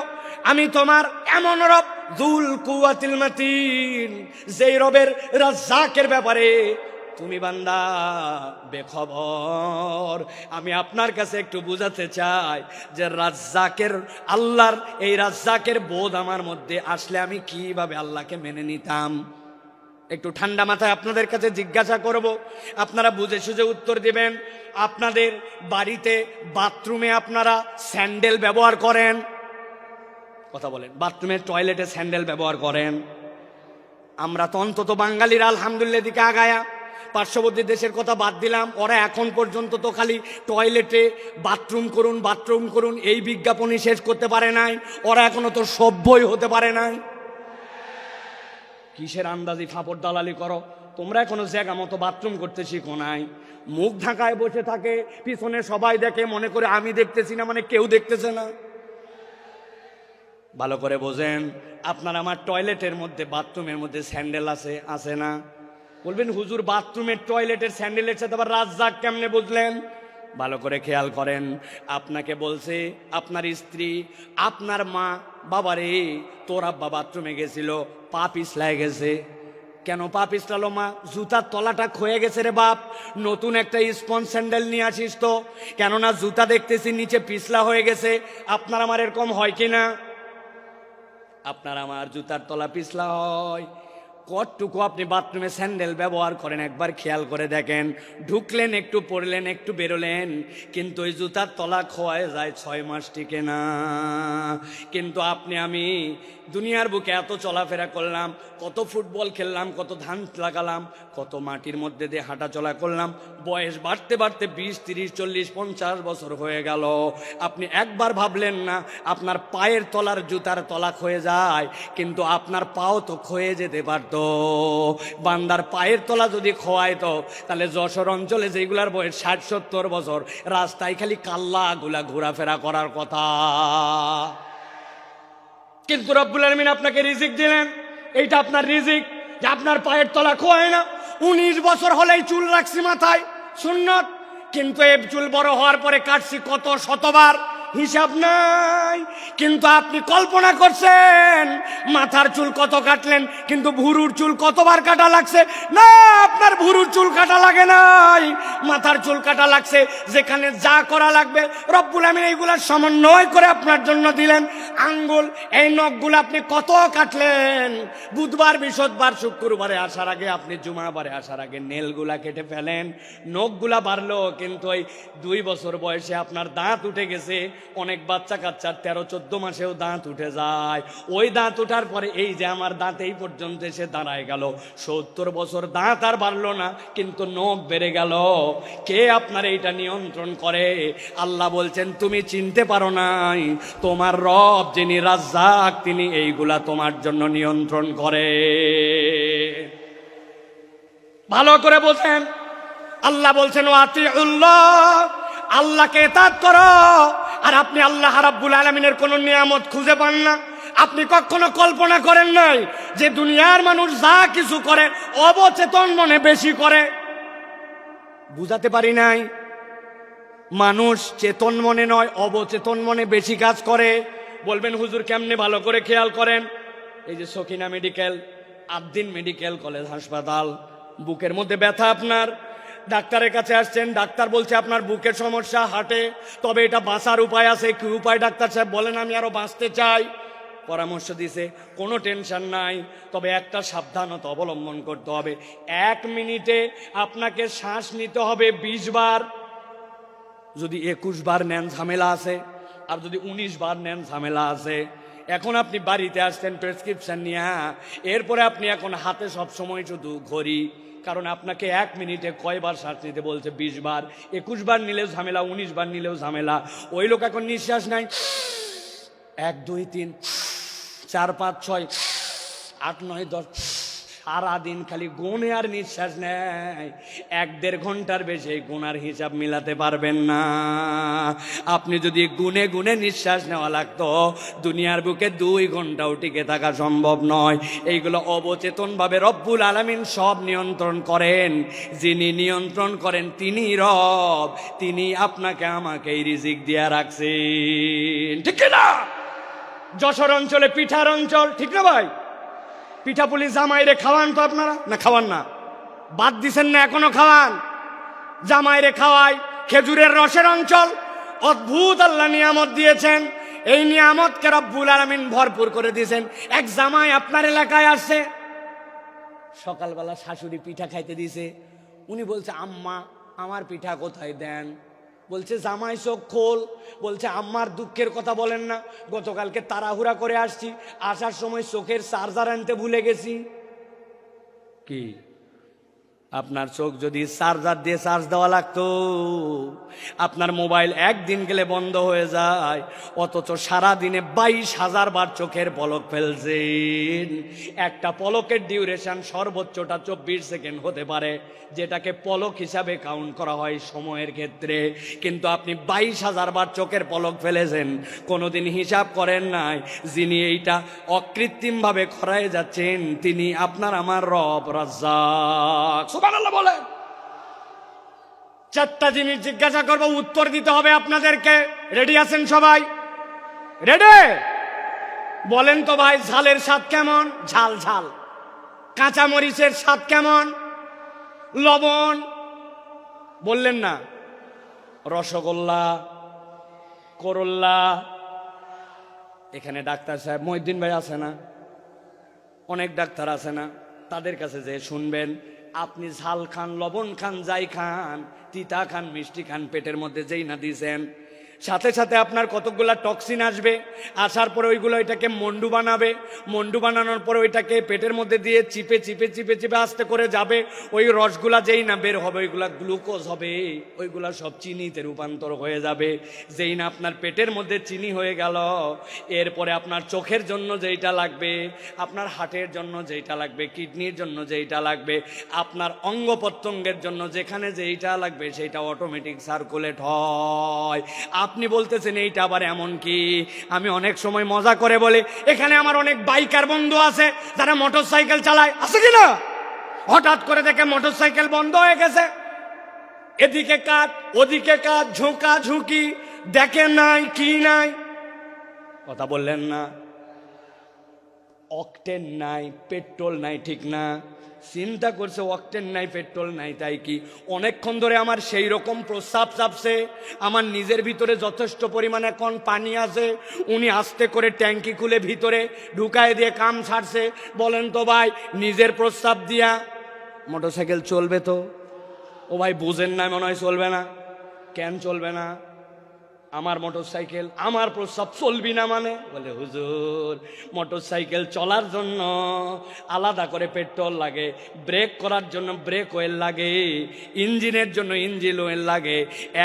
A: আমি তোমার এমন রব যুল কুওয়াতিল মাতিন, যেই রবের রাজ্জাকের ব্যাপারে তুমি বান্দা বেখবর। আমি আপনার কাছে একটু বুঝাতে চাই যে রাজ্জাকের, আল্লাহর এই রাজ্জাকের বোধ আমার মধ্যে আসলে আমি কিভাবে আল্লাহকে মেনে নিতাম। একটু ঠান্ডা মাথায় আপনাদের কাছে জিজ্ঞাসা করব, আপনারা বুঝে সুঝে উত্তর দিবেন। আপনাদের বাড়িতে বাথরুমে আপনারা স্যান্ডেল ব্যবহার করেন? কথা বলেন। বাথরুমের টয়লেটে স্যান্ডেল ব্যবহার করেন? আমরা তো অন্তত বাঙালিরা আলহামদুলিল্লাহ দিকে আগায়া পার্শ্ববর্তী দেশের কথা বাদ দিলাম, ওরা এখন পর্যন্ত তো খালি টয়লেটে বাথরুম করুন বাথরুম করুন এই বিজ্ঞাপনই শেষ করতে পারে নাই, ওরা এখনো তো সভ্যই হতে পারে নাই। কিসের আন্দাজি ফাপড় দালালি করো, তোমরা এখনো জায়গা মতো বাথরুম করতে শিখো নাই। মুখ ঢাকায় বসে থাকে, পিছনে সবাই দেখে, মনে করে আমি দেখতেছি না মানে কেউ দেখতেছে না। ভালো করে বোঝেন, আপনার আমার টয়লেটের মধ্যে বাথরুমের মধ্যে স্যান্ডেল আছে, আছে না? বলবেন হুজুর বাথরুমের টয়লেটের স্যান্ডেলের সাথে আবার রাজ্জাক কেমনে বুঝলেন? ভালো করে খেয়াল করেন, আপনাকে বলছে আপনার স্ত্রী, আপনার মা, বাবারে তোর আব্বা বাথরুমে গেছিল, পা পিছলায় গেছে। কেন পা পিছলালো মা? জুতার তলাটা ক্ষয়ে গেছে রে বাপ, নতুন একটা স্পঞ্জ স্যান্ডেল নিয়ে আসিস তো, কেননা জুতা দেখতেছি নিচে পিছলা হয়ে গেছে। আপনার আমার এরকম হয় কিনা? আপনার আমার জুতার তলা পিছলা হয়। কতটুকু আপনি বাথরুমে স্যান্ডেল ব্যবহার করেন একবার খেয়াল করে দেখেন। ঢুকলেন একটু, পড়লেন একটু, বেরোলেন, কিন্তু ওই জুতার তলা খোয়ায় যায় 6 মাস টিকে না। কিন্তু আপনি আমি দুনিয়ার বুকে এত চলাফেরা করলাম, কত ফুটবল খেললাম, কত ধান লাগালাম, কত মাটির মধ্যে দিয়ে হাঁটা চলা করলাম, বয়স বাড়তে বাড়তে 20, 30, 40, 50 বছর হয়ে গেল। আপনি একবার ভাবলেন না আপনার পায়ের তলার জুতার তলা ক্ষয়ে যায়, কিন্তু আপনার পাও তো ক্ষয়ে যেতে পারত। বান্দার পায়ের তলা যদি খোয়াইতো তাহলে যশোর অঞ্চলে যেগুলার বয়স 60-70 বছর, রাস্তায় খালি কাল্লাগুলা ঘোরাফেরা করার কথা। কিন্তু রব্বুল আলামিন আপনাকে রিজিক দিলেন, এইটা আপনার রিজিক যে আপনার পায়ের তলা খোয়ায় না। 19 বছর হলেই চুল রাখছি মাথায়, সুন্নত, কিন্তু এই চুল বড় হওয়ার পরে কাটছি কত শতবার, হিসাব নাই। কিন্তু আপনি কল্পনা করছেন মাথার চুল কত কাটলেন, কিন্তু ভুরুর চুল কতবার কাটা লাগছে? না, আপনার ভুরুর চুল কাটা লাগে নাই, মাথার চুল কাটা লাগছে। যেখানে যা করা লাগবে রব্বুল আমিন এইগুলা সমন্বয় করে আপনার জন্য দিলেন। আঙ্গুল, এই নখগুলো আপনি কত কাটলেন, বুধবার, বৃহস্পতিবার, শুক্রবারে আসার আগে, আপনি জুমাবারে আসার আগে নেলগুলা কেটে ফেলেন। নখগুলা বাড়লো, কিন্তু ওই 2 বছর বয়সে আপনার দাঁত উঠে গেছে। অনেক বাচ্চা কাচ্চার 13-14 মাসেও দাঁত উঠে যায়। ওই দাঁত উঠার পরে এই যে আমার দাঁত এই পর্যন্ত এসে দাঁড়ায় গেল, 70 বছর দাঁত আর বাড়লো না, কিন্তু নখ বেড়ে গেল। কে আপনার এইটা নিয়ন্ত্রণ করে? আল্লাহ বলছেন তুমি চিনতে পারো নাই, তোমার রব যিনি রাজ্জাক তিনি এইগুলা তোমার জন্য নিয়ন্ত্রণ করে। ভালো করে বোঝেন, আল্লাহ বলছেন আতিউল্লাহ, আল্লাহকে ইতাআত করো। আর আপনি আল্লাহ রাব্বুল আলামিনের কোন নিয়ামত খুঁজে পান না? আপনি কখনো কল্পনা করেন নাই যে দুনিয়ার মানুষ যা কিছু করে অবচেতন মনে বেশি করে? বুঝাতে পারি নাই? মানুষ চেতন মনে নয়, অবচেতন মনে বেশি কাজ করে। বলবেন হুজুর কেমনে? ভালো করে খেয়াল করেন। এই যে Sakina medical, Ad-din medical college হাসপাতাল, বুকের মধ্যে ব্যথা আপনার, ডাক্তারের কাছে আসছেন, ডাক্তার বলছে আপনার বুকের সমস্যা, হার্টে, তবে এটা বাঁচার উপায় আছে। কি উপায় ডাক্তার সাহেব? বলেন আমি আরো বাঁচতে চাই। পরামর্শ দিছে, কোনো টেনশন নাই, তবে একটা সাবধানতা অবলম্বন করতে হবে। 1 মিনিটে আপনাকে শ্বাস নিতে হবে 20 বার। যদি 21 বার নেন ঝামেলা আছে, আর যদি 19 বার নেন ঝামেলা আছে। এখন আপনি বাড়িতে আসছেন প্রেসক্রিপশন নিয়ে, এরপরে আপনি এখন হাতে সব সময় শুধু ঘড়ি, কারণ আপনাকে 1 মিনিটে কয়বার শ্বাস নিতে বলছে? 20 বার। 21 বার নিলেও ঝামেলা, 19 বার নিলেও ঝামেলা। ওই লোক এখন নিঃশ্বাস নাই, 1, 2, 3, 4, 5, 6, 8, 9, 10, সারাদিন খালি গুনে আর নিঃশ্বাস নেয়। 1-1.5 ঘন্টার বেশি এই গুনার হিসাব মিলাতে পারবেন না। আপনি যদি গুনে গুনে নিঃশ্বাস নেওয়া লাগতো, দুনিয়ার বুকে 2 ঘন্টাও টিকে থাকা সম্ভব নয়। এইগুলো অবচেতন ভাবে রব্বুল আলামিন সব নিয়ন্ত্রণ করেন। যিনি নিয়ন্ত্রণ করেন তিনি রব, তিনি আপনাকে আমাকে এই রিজিক দিয়া রাখছেন, ঠিক না? যশোর অঞ্চলে পিঠার অঞ্চল, ঠিক না ভাই? পিঠাপুলি জামাইরে খাওয়ান তো আপনারা, না খাওয়ান না? বাদ দিছেন না? এখনো খাওয়ান, জামাইরে খাওয়াই। খেজুরের রসের অঞ্চল, অদ্ভুত আল্লাহ নিয়ামত দিয়েছেন। এই নিয়ামতকে রব্বুল আলামিন ভরপুর করে দিয়েছেন। এক জামাই আপনার এলাকায় আসছে, সকালবেলা শাশুড়ি পিঠা খাইতে দিছে। উনি বলছে আম্মা আমার পিঠা কোথায় দেন? বলছে জামাই চোখ খোল। বলছে আম্মার দুঃখের কথা বলেন না, গতকালকে তাড়াহুড়া করে আসছি, আসার সময় চোখের চার্জার আনতে ভুলে গেছি। কি আপনার চোখ যদি চার্জার দিয়ে চার্জ দেওয়া লাগতো, আপনার মোবাইল একদিন গেলে বন্ধ হয়ে যায়, অথচ সারাদিনে 22,000 বার চোখের পলক ফেলছেন। একটা পলকের ডিউরেশন সর্বোচ্চটা 24 সেকেন্ড হতে পারে, যেটাকে পলক হিসাবে কাউন্ট করা হয় সময়ের ক্ষেত্রে। কিন্তু আপনি 22,000 বার চোখের পলক ফেলেছেন, কোনোদিন হিসাব করেন নাই যিনি এইটা অকৃত্রিমভাবে খরায় যাচ্ছেন তিনি আপনার আমার রব রাজ্জাক। সুবহানাল্লাহ বলেন। 4টা জিনিস জিজ্ঞাসা করব, উত্তর দিতে হবে আপনাদেরকে। রেডি আছেন সবাই? রেডি? বলেন তো ভাই, ঝালের স্বাদ কেমন? ঝাল ঝাল। কাঁচা মরিচের স্বাদ কেমন? লবণ। বললেন না? রসগোল্লা, করল্লা। এখানে ডাক্তার সাহেব মহিউদ্দিন ভাই আছে না? অনেক ডাক্তার আছে না? তাদের কাছে যে শুনবেন, আপনি ঝাল খান, লবণ খান, যাই খান, তিতা খান, মিষ্টি খান, পেটের মধ্যে যেই না দিয়েছেন, সাথে সাথে আপনার কতকগুলা টক্সিন আসবে। আসার পরে ওইগুলো এটাকে মন্ডু বানাবে। মন্ডু বানানোর পরে ওইটাকে পেটের মধ্যে দিয়ে চিপে চিপে চিপে চিপে আস্তে করে যাবে। ওই রসগুলা যেই না বের হবে, ওইগুলা গ্লুকোজ হবে, ওইগুলা সব চিনিতে রূপান্তর হয়ে যাবে। যেই না আপনার পেটের মধ্যে চিনি হয়ে গেল, এরপরে আপনার চোখের জন্য যেইটা লাগবে, আপনার হার্টের জন্য যেইটা লাগবে, কিডনির জন্য যেইটা লাগবে, আপনার অঙ্গ প্রত্যঙ্গের জন্য যেখানে যেইটা লাগবে সেইটা অটোমেটিক সার্কুলেট হয়। আপনি বলতেছেন এইটা আবার এমন কি? আমি অনেক সময় মজা করে বলি, এখানে আমার অনেক বাইকার বন্ধু আছে যারা মোটর সাইকেল চালায়, আছে কিনা? হঠাৎ করে দেখে মোটর সাইকেল বন্ধ হয়ে গেছে, এদিকে কাট ওদিকে কাট, ঝোঁকা ঝুঁকি, দেখে নাই কি নাই। কথা বললেন না? অকটেন নাই, পেট্রোল নাই, ঠিক না? চিন্তা করছে অকটেন নাই, পেট্রোল নাই, তাই কি অনেকক্ষণ ধরে আমার সেই রকম প্রস্রাব চাপছে, আমার নিজের ভিতরে যথেষ্ট পরিমাণে এখন পানি আছে, উনি আস্তে করে ট্যাঙ্কি খুলে ভিতরে ঢুকায় দিয়ে কাম ছাড়ছে। বলেন তো ভাই, নিজের প্রস্রাব দিয়া মোটরসাইকেল চলবে তো? ও ভাই বুঝেন না মনে হয়, চলবে না। কেন চলবে না? আমার মোটরসাইকেল, আমার প্রস্রাব চলবি না মানে? বলে হুজুর, মোটরসাইকেল চলার জন্য আলাদা করে পেট্রোল লাগে, ব্রেক করার জন্য ব্রেক অয়েল লাগে, ইঞ্জিনের জন্য ইঞ্জিন অয়েল লাগে।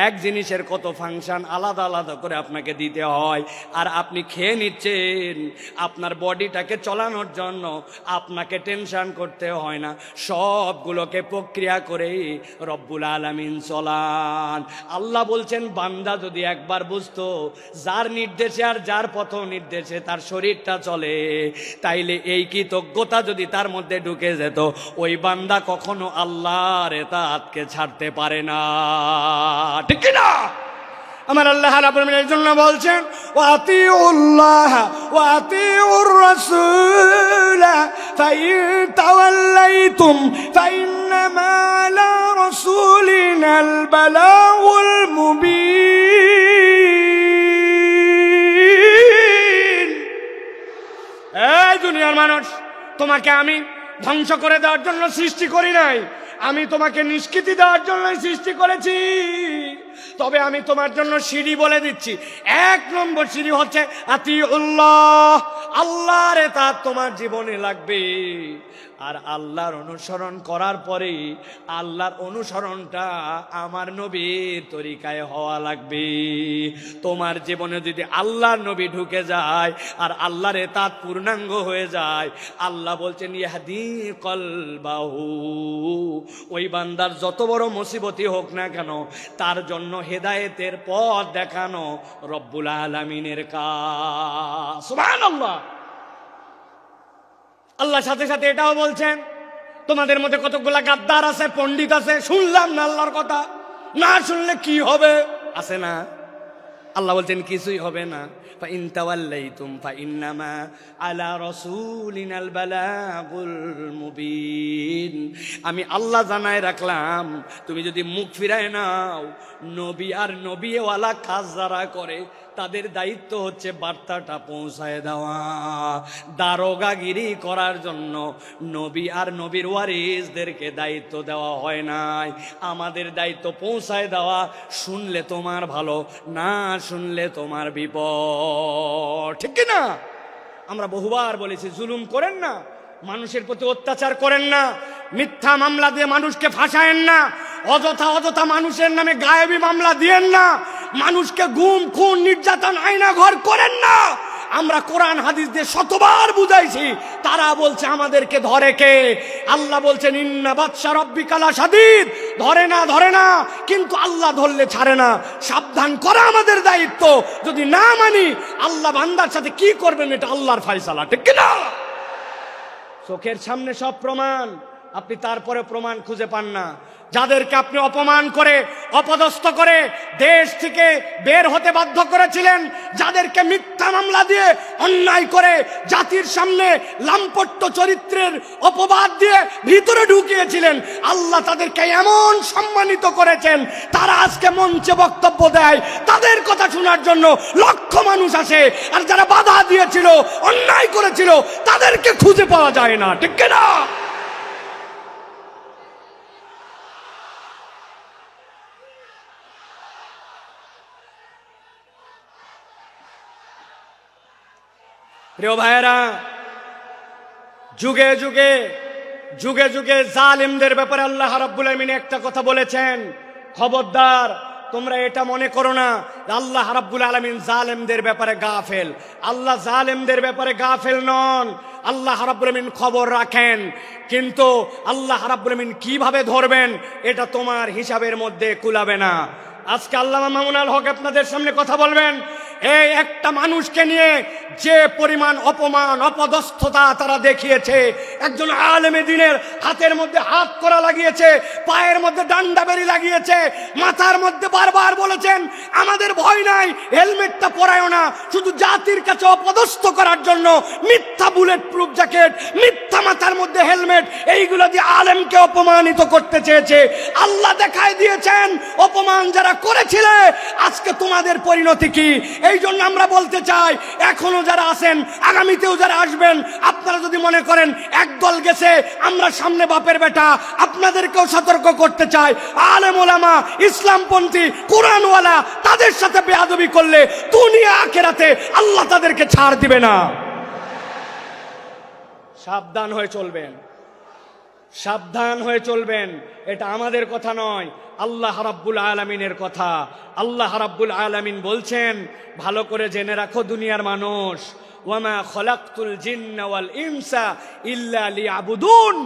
A: এক জিনিসের কত ফাংশন আলাদা আলাদা করে আপনাকে দিতে হয়। আর আপনি খেয়ে নিচ্ছেন, আপনার বডিটাকে চলানোর জন্য আপনাকে টেনশন করতে হয় না, সবগুলোকে প্রক্রিয়া করে রব্বুল আলামিন চলান। আল্লাহ বলছেন, বান্দা যদি একবার বুঝতো যার নির্দেশে আর যার পথ নির্দেশে তার শরীরটা চলে, তাইলে এই কৃতজ্ঞতা যদি তার মধ্যে ঢুকে যেত, ওই বান্দা কখনো আল্লাহর ইতাআতকে ছাড়তে পারে না, ঠিক না? আমার আল্লাহ রাব্বুল আলামিনের জন্য বলছেন, ওয়াতিউল্লাহ ওয়াতিউর রাসূল ফাইন তাওয়াল্লাইতুম ফাইন্নামা আলা রাসূলিনাল বালাগুল মুবিন। এই দুনিয়ার মানুষ, তোমাকে আমি ধ্বংস করে দেওয়ার জন্য সৃষ্টি করি নাই, আমি তোমাকে নিষ্কৃতি দেওয়ার জন্য সৃষ্টি করেছি। তবে আমি তোমার জন্য সিঁড়ি বলে দিচ্ছি। 1 নম্বর সিঁড়ি হচ্ছে আতিউল্লাহ, আল্লাহর ইতাআত তোমার জীবনে লাগবে। আর আল্লাহর অনুসরণ করার পরে আল্লাহর অনুসরণটা আমার নবীর তরিকায় হওয়া লাগবে। তোমার জীবনে যদি আল্লাহর নবী ঢুকে যায় আর আল্লাহর ইতাআত পূর্ণাঙ্গ হয়ে যায়, আল্লাহ বলছেন ইয়াহদি কলবাহু, ওই বান্দার যত বড় মুসিবতই হোক না কেন, তার জন্য হেদায়েতের পথ দেখানো রব্বুল আলামিনের কাজ। সুবহানাল্লাহ। আল্লাহ সাথে সাথে এটাও বলছেন, তোমাদের মধ্যে কতগুলা গাদ্দার আছে, পণ্ডিত আছে, শুনলাম না আল্লাহর কথা, না শুনলে কি হবে? আছে না? আল্লাহ বলছেন কিছুই হবে না। ফাইন তাওয়াল্লাইতুম ফাইন্নামা আলা রাসূলিনাল বালাগুল মুবিন। আমি আল্লাহ জানায় রাখলাম, তুমি যদি মুখ ফিরায় নাও, নবী আর নবীওয়ালা কাজ যারা করে তাদের দায়িত্ব হচ্ছে বার্তাটা পৌঁছায় দেওয়া। দারোগাগিরি করার জন্য নবী আর নবীর ওয়ারিসদেরকে দায়িত্ব দেওয়া হয় নাই। আমাদের দায়িত্ব পৌঁছায় দেওয়া। শুনলে তোমার ভালো, না শুনলে তোমার বিপদ, ঠিক না? আমরা বহুবার বলেছি, জুলুম করেন না, মানুষের প্রতি অত্যাচার করেন না, মিথ্যা মামলা দিয়ে মানুষকে ফাঁসায়েন না, অযথা মানুষের নামে গায়েবী মামলা দিয়েন না, মানুষকে গুম খুন নির্যাতন আয়না ঘর করেন না। আমরা কোরআন হাদিস দিয়ে শতবার বুঝাইছি, তারা বলছে আমাদেরকে ধরে কে? আল্লাহ বলছেন ইন্না বাতশা রাব্বিকা লাশাদীদ, ধরে না, কিন্তু আল্লাহ ধরলে ছাড়ে না। সাবধান করা আমাদের দায়িত্ব। যদি না মানি আল্লাহ বান্দার সাথে কি করবেন এটা আল্লাহর ফয়সালা, ঠিক কি না? চোখের সামনে সব প্রমাণ, আপনি তারপরে প্রমাণ খুঁজে পান না। যাদেরকে আপনি অপমান করে অপদস্থ করে দেশ থেকে বের হতে বাধ্য করেছিলেন, যাদেরকে মিথ্যা মামলা দিয়ে অন্যায় করে জাতির সামনে লাম্পট্য চরিত্রের অপবাদ দিয়ে ভিতরে ঢুকিয়েছিলেন, আল্লাহ তাদেরকে এমন সম্মানিত করেছেন, তারা আজকে মঞ্চে বক্তব্য দেয়, তাদের কথা শোনার জন্য লক্ষ মানুষ আসে। আর যারা বাধা দিয়েছিল, অন্যায় করেছিল, তাদেরকে খুঁজে পাওয়া যায় না, ঠিক না? প্রিয় ভাইয়েরা, যুগে যুগে জালিমদের ব্যাপারে আল্লাহ রাব্বুল আলামিন একটা কথা বলেছেন, খবরদার তোমরা এটা মনে করো না আল্লাহ রাব্বুল আলামিন জালেমদের ব্যাপারে গাফেল। আল্লাহ জালেমদের ব্যাপারে গাফেল নন, আল্লাহ রাব্বুল আলামিন খবর রাখেন। কিন্তু আল্লাহ রাব্বুল আলামিন কিভাবে ধরবেন এটা তোমার হিসাবের মধ্যে কুলাবে না। আজকে আল্লামা মামুনুল হক আপনাদের সামনে কথা বলবেন। এই একটা মানুষকে নিয়ে যে পরিমাণ অপমান অপদস্থতা তারা দেখিয়েছে, একজন আলেমে দ্বীনের হাতের মধ্যে হাত করা লাগিয়েছে, পায়ের মধ্যে ডান্ডা বেরি লাগিয়েছে, মাথার মধ্যে বারবার বলেছেন আমাদের ভয় নাই, হেলমেটটা পরায়ও না, শুধু জাতির কাছে অপদস্থ করার জন্য মিথ্যা বুলেট প্রুফ জ্যাকেট, মিথ্যা মাথার মধ্যে হেলমেট, এইগুলো দিয়ে আলেমকে অপমানিত করতে চেয়েছে। আল্লাহ দেখায় দিয়েছেন অপমান যারা করেছিলে আজকে তোমাদের পরিণতি কি। এই জন্য আমরা বলতে চাই, এখনো যারা আছেন, আগামীতেও যারা আসবেন, আপনারা যদি মনে করেন একদল গেছে আমরা সামনে বাপের বেটা, আপনাদেরকেও সতর্ক করতে চাই, আলেম ওলামা ইসলামপন্থী কোরআনওয়ালা তাদের সাথে বেয়াদবি করলে দুনিয়া আখিরাতে আল্লাহ তাদেরকে ছাড় দিবে না। সাবধান হয়ে চলবেন, সাবধান হয়ে চলবেন। এটা আমাদের কথা নয়, আল্লাহ রাব্বুল আলামিনের কথা। আল্লাহ রাব্বুল আলামিন বলছেন, ভালো করে জেনে রাখো দুনিয়ার মানুষ, ওয়ামা খলাকতুল জিন্না ওয়াল ইনসা ইল্লা লিয়াবুদুন,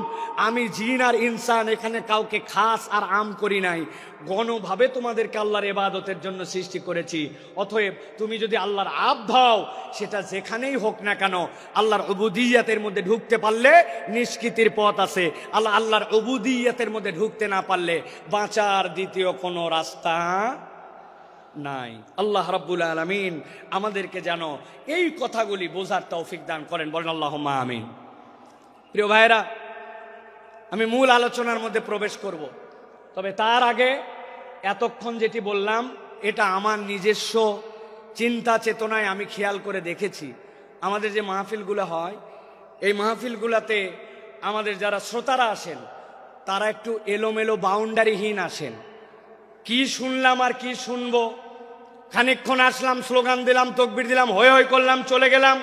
A: আমি জিন আর ইনসান এখানে কাউকে খাস আর আম করি নাই, গণভাবে তোমাদেরকে আল্লাহর ইবাদতের জন্য সৃষ্টি করেছি। অতএব তুমি যদি আল্লাহর আব্দ হও, সেটা যেখানেই হোক না কেন, আল্লাহর উবুদিয়্যাতের মধ্যে ঢুকতে পারলে নিষ্কৃতির পথ আছে। আল্লাহর উবুদিয়্যাতের মধ্যে ঢুকতে না পারলে বাঁচার দ্বিতীয় কোনো রাস্তা নাই। আল্লাহ রাব্বুল আলামিন আমাদেরকে যেন এই কথাগুলি বোঝার তৌফিক দান করেন, বলেন আল্লাহুম্মা আমিন। প্রিয় ভাইয়েরা, আমি মূল আলোচনার মধ্যে প্রবেশ করব, তবে তার আগে এতক্ষণ যেটি বললাম এটা আমার নিজস্ব চিন্তা চেতনায় আমি খেয়াল করে দেখেছি। আমাদের যে মাহফিলগুলো হয়, এই মাহফিলগুলোতে আমাদের যারা শ্রোতারা আসেন তারা একটু এলোমেলো বাউন্ডারিহীন আসেন। কি শুনলাম আর কি শুনবো, খানিকক্ষণ আসলাম, স্লোগান দিলাম, তকবির দিলাম, হই হই করলাম, চলে গেলাম।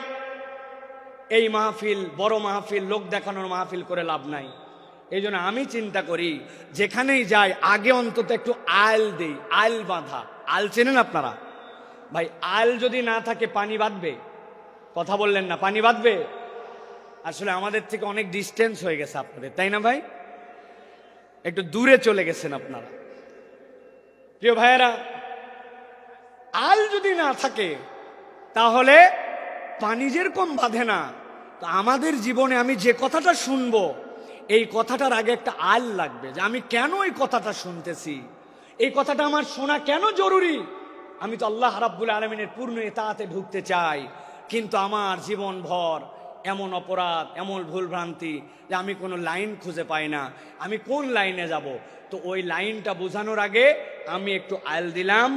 A: এই মাহফিল বড় মাহফিল, লোক দেখানোর মাহফিল করে লাভ নাই। এই জন্য আমি চিন্তা করি যেখানেই যাই আগে অন্তত একটু আল দেই, আল বাঁধা। আল চেনেন আপনারা? ভাই আল যদি না থাকে পানি বাঁধবে? কথা বললেন না, পানি বাঁধবে? আসলে আমাদের থেকে অনেক ডিস্টেন্স হয়ে গেছে আপনাদের, তাই না ভাই? একটু দূরে চলে গেছেন আপনারা। প্রিয় ভাইয়েরা, আল যদি না থাকে তাহলে পানি যেরকম বাঁধে না, তো আমাদের জীবনে আমি যে কথাটা শুনবো এই কথাটার আগে একটা আল লাগবে, যে আমি কেন এই কথাটা শুনতেছি, এই কথাটা আমার শোনা কেন জরুরি। আমি তো আল্লাহ রাব্বুল আলামিনের পূর্ণ ইতাআতে ঢুকতে চাই, কিন্তু আমার জীবন ভর এমন অপরাধ, এমন ভুলভ্রান্তি যে আমি কোনো লাইন খুঁজে পাই না, আমি কোন লাইনে যাব। তো ওই লাইনটা বোঝানোর আগে আমি একটু আল দিলাম।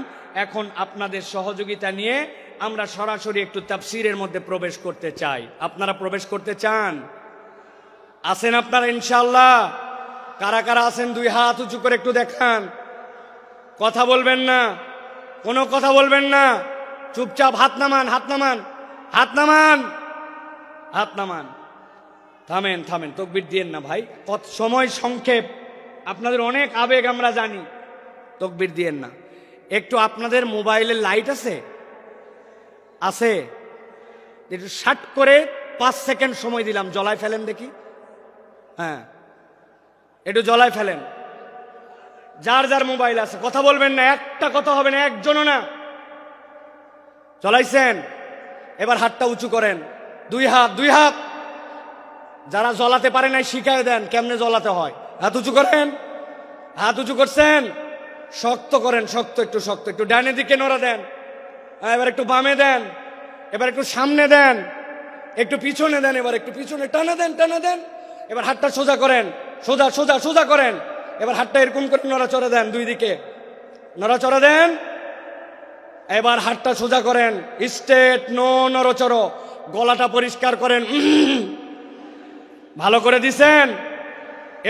A: এখন আপনাদের সহযোগিতা নিয়ে আমরা সরাসরি একটু তাফসীরের মধ্যে প্রবেশ করতে চাই। আপনারা প্রবেশ করতে চান? আছেন আপনারা ইনশাআল্লাহ? কারা কারা আছেন দুই হাত উঁচু করে একটু দেখান। কথা বলবেন না, কোনো কথা বলবেন না, চুপচাপ হাত নামান, হাত নামান, হাত নামান, হাত নামান। থামেন থামেন, তকবির দিয়েন না ভাই, কত সময় সংক্ষেপ, আপনাদের অনেক আবেগ আমরা জানি, তকবির দিয়েন না। একটু আপনাদের মোবাইলের লাইট আছে আছে একটু শাট করে 5 সেকেন্ড সময় দিলাম, জ্বলায় ফেলেন দেখি। হ্যাঁ, একটু জ্বলায় ফেলেন। যার যার মোবাইল আছে কথা বলবেন না, একটা কথা হবে না, একজনও না। জ্বলাইছেন? এবার হাতটা উঁচু করেন, 2 হাত 2 হাত। যারা জ্বলাতে পারে নাই শিখাই দেন কেমনে জ্বলাতে হয়। হাত উঁচু করেন, হাত উঁচু করছেন, শক্ত করেন, শক্ত, একটু শক্ত, একটু ডানের দিকে নড়া দেন, এবার একটু বামে দেন, এবার একটু সামনে দেন, একটু পিছনে দেন, এবার একটু পিছনে টানা দেন, টানা দেন। এবার হাতটা সোজা করেন, সোজা সোজা সোজা করেন। এবার হাতটা এরকম করে নড়াচড়া দেন, 2 দিকে নড়াচড়া দেন। এবার হাতটা সোজা করেন, স্ট্রেট, নো নড়চড়। গলাটা পরিষ্কার করেন, ভালো করে দিছেন।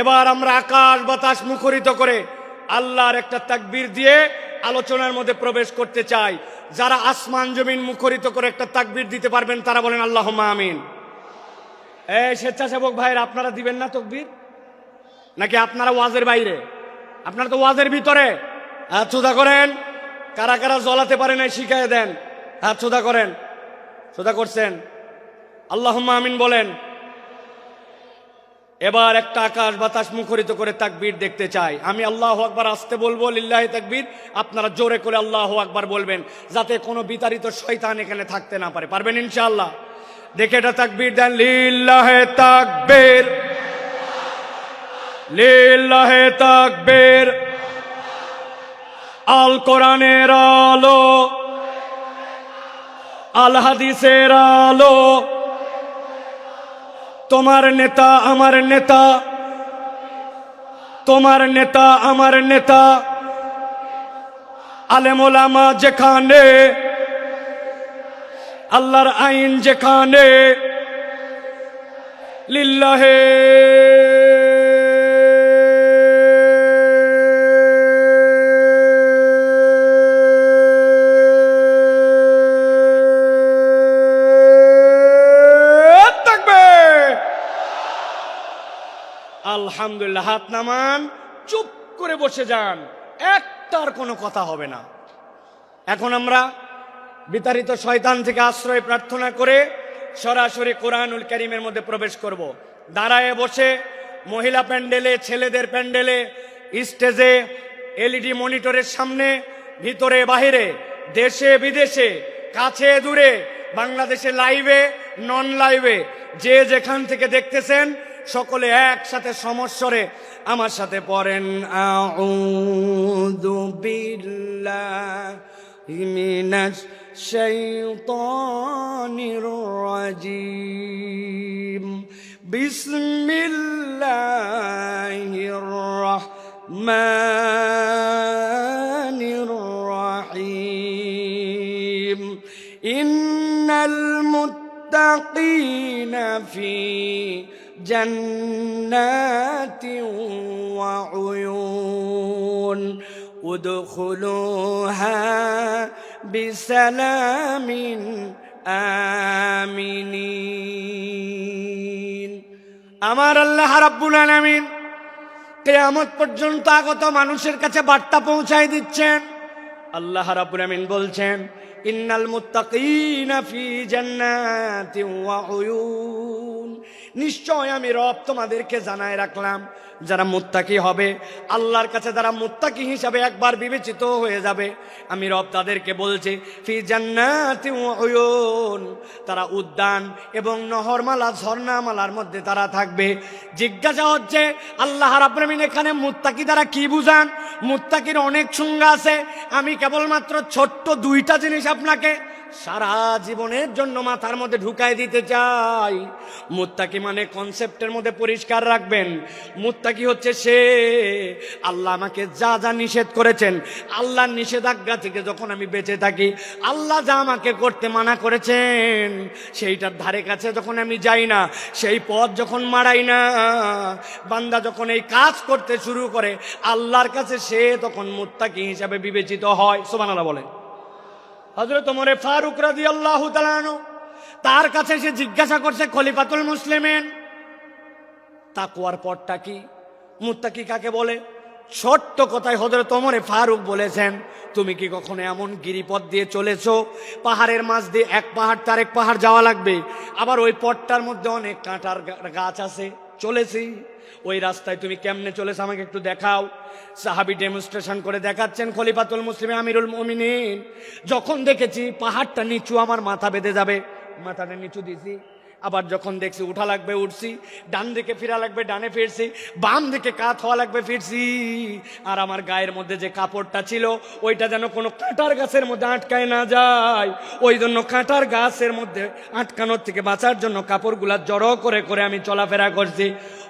A: এবার আমরা আকাশ বাতাস মুখরিত করে আল্লাহর একটা তাকবীর দিয়ে আলোচনার মধ্যে প্রবেশ করতে চাই। যারা আসমান জমিন মুখরিত করে একটা তাকবীর দিতে পারবেন তারা বলেন আল্লাহুম্মা আমিন। এই স্বেচ্ছাসেবক ভাইরা, আপনারা দিবেন না তাকবীর? নাকি আপনারা ওয়াজের বাইরে? আপনারা তো ওয়াজের ভিতরে। হাত সোজা করেন। কারা কারা জ্বলাতে পারে নাই শিখায় দেন, হাত সোজা করেন। সোজা করছেন, আল্লাহুম্মা আমিন বলেন। এবার একটা আকাশ বাতাস মুখরিত করে তাকবীর দেখতে চাই। আমি আল্লাহু আকবার আসতে বলবো, লিল্লাহি তাকবীর, আপনারা জোরে করে আল্লাহু আকবার বলবেন, যাতে কোনো বিতাড়িত শয়তান এখানে থাকতে না পারে। পারবেন ইনশাআল্লাহ? দেখে এটা তাকবীর দেন, লিল্লাহি তাকবীর, লিল্লাহি তাকবীর। আল কোরআনের আলো, আল হাদিসের আলো, তোমার নেতা আমার নেতা, তোমার নেতা আমার নেতা, আলেম ওলামা যেখানে, আল্লাহর আইন যেখানে, লিল্লাহে আলহামদুলিল্লাহ। হাত নামান, চুপ করে বসে যান, একটার কোনো কথা হবে না। এখন আমরা বিতাড়িত শয়তান থেকে আশ্রয় প্রার্থনা করে সরাসরি কোরআনুল কারীমের মধ্যে প্রবেশ করব। দাঁড়ায় বসে মহিলা প্যান্ডেলে, ছেলেদের প্যান্ডেলে, স্টেজে, এলইডি মনিটরের সামনে, ভিতরে বাহিরে, দেশে বিদেশে, কাছে দূরে, বাংলাদেশে লাইভে, নন লাইভে, যে যেখান থেকে দেখতেছেন সকলে একসাথে সমস্বরে আমার সাথে পড়েন, আউযু বিল্লাহি মিনাশ শাইতানির রাজীম, বিসমিল্লাহির রাহমানির রাহিম, ইন্নাল মুত্তাকিনা ফি জান্নাতি ওয়া উয়ুন, উদখুলুহা বিসালামিন আমিনিন। আমার আল্লাহ রাব্বুল আলামিন কিয়ামত পর্যন্ত আগত মানুষের কাছে বার্তা পৌঁছায় দিচ্ছেন। আল্লাহ রাব্বুল আলামিন বলছেন, ইন্নাল মুত্তাকিনা ফি জান্নাতি ওয়া উয়ুন, নিশ্চয় আমি রব তোমাদেরকে জানায় রাখলাম, যারা মুত্তাকি হবে, আল্লাহর কাছে যারা মুত্তাকি হিসাবে একবার বিবেচিত হয়ে যাবে, আমি রব তাদেরকে বলছি, ফি জান্নাতি ওয়া উয়ুন, তারা উদ্যান এবং নহরমালা, ঝর্ণামালার মধ্যে তারা থাকবে। জিজ্ঞাসা হচ্ছে, আল্লাহ রাব্বুল আলামিন এখানে মুত্তাকি দ্বারা কি বুঝান? মুত্তাকির অনেক সংজ্ঞা আছে, আমি কেবলমাত্র ছোট্ট 2টা জিনিস আপনাকে সারা জীবনের জন্য মাথার মধ্যে ঢুকাই দিতে চাই। মুত্তাকি মানে কনসেপ্টের মধ্যে পরিষ্কার রাখবেন, মুত্তাকি হচ্ছে সে, আল্লাহ আমাকে যা যা নিষেধ করেছেন, আল্লাহর নিষেধাজ্ঞা থেকে যখন আমি বেঁচে থাকি, আল্লাহ যা আমাকে করতে মানা করেছেন সেইটার ধারে কাছে যখন আমি যাই না, সেই পথ যখন মারাই না, বান্দা যখন এই কাজ করতে শুরু করে, আল্লাহর কাছে সে তখন মুত্তাকি হিসাবে বিবেচিত হয়। সুবহানাল্লাহ বলেন। হযরত ওমর ফারুক রাদিয়াল্লাহু তাআলা আনহু, তার কাছে সে জিজ্ঞাসা করছে, খলিফাতুল মুসলিমিন, তাকওয়ার পথটা কি, মুত্তাকি কাকে বলে? ছোট্ট কথায় হযরত ওমর ফারুক বলেছেন, তুমি কি কখনো এমন গিরিপথ দিয়ে চলেছো, পাহাড়ের মাঝ দিয়ে এক পাহাড় তার এক পাহাড় যাওয়া লাগবে, আবার ওই পথটার মধ্যে অনেক কাঁটার গাছ আছে? চলেছি। ওই রাস্তায় তুমি কেমনে চলেছো আমাকে একটু দেখাও। সাহাবী ডেমনস্ট্রেশন করে দেখাচ্ছেন, খলিফাতুল মুসলিমিন আমিরুল মুমিনিন। যখন দেখেছি পাহাড়টা নিচু, আমার মাথা বেঁধে যাবে, মাথাটা নিচু দিছি। আবার যখন দেখছি উঠা লাগবে উঠছি, ডান দিকে ফিরা লাগবে ডানে ফিরছি, বাম দিকে কাত হওয়া লাগবে ফিরছি। আর আমার গায়ের মধ্যে যে কাপড়টা ছিল ওইটা যেন কোনো কাঁটার গাছের মধ্যে আটকায় না যায়, ওই জন্য কাঁটার গাছের মধ্যে আটকানোর থেকে বাঁচার জন্য কাপড়গুলা জড়ো করে করে আমি চলাফেরা করছি।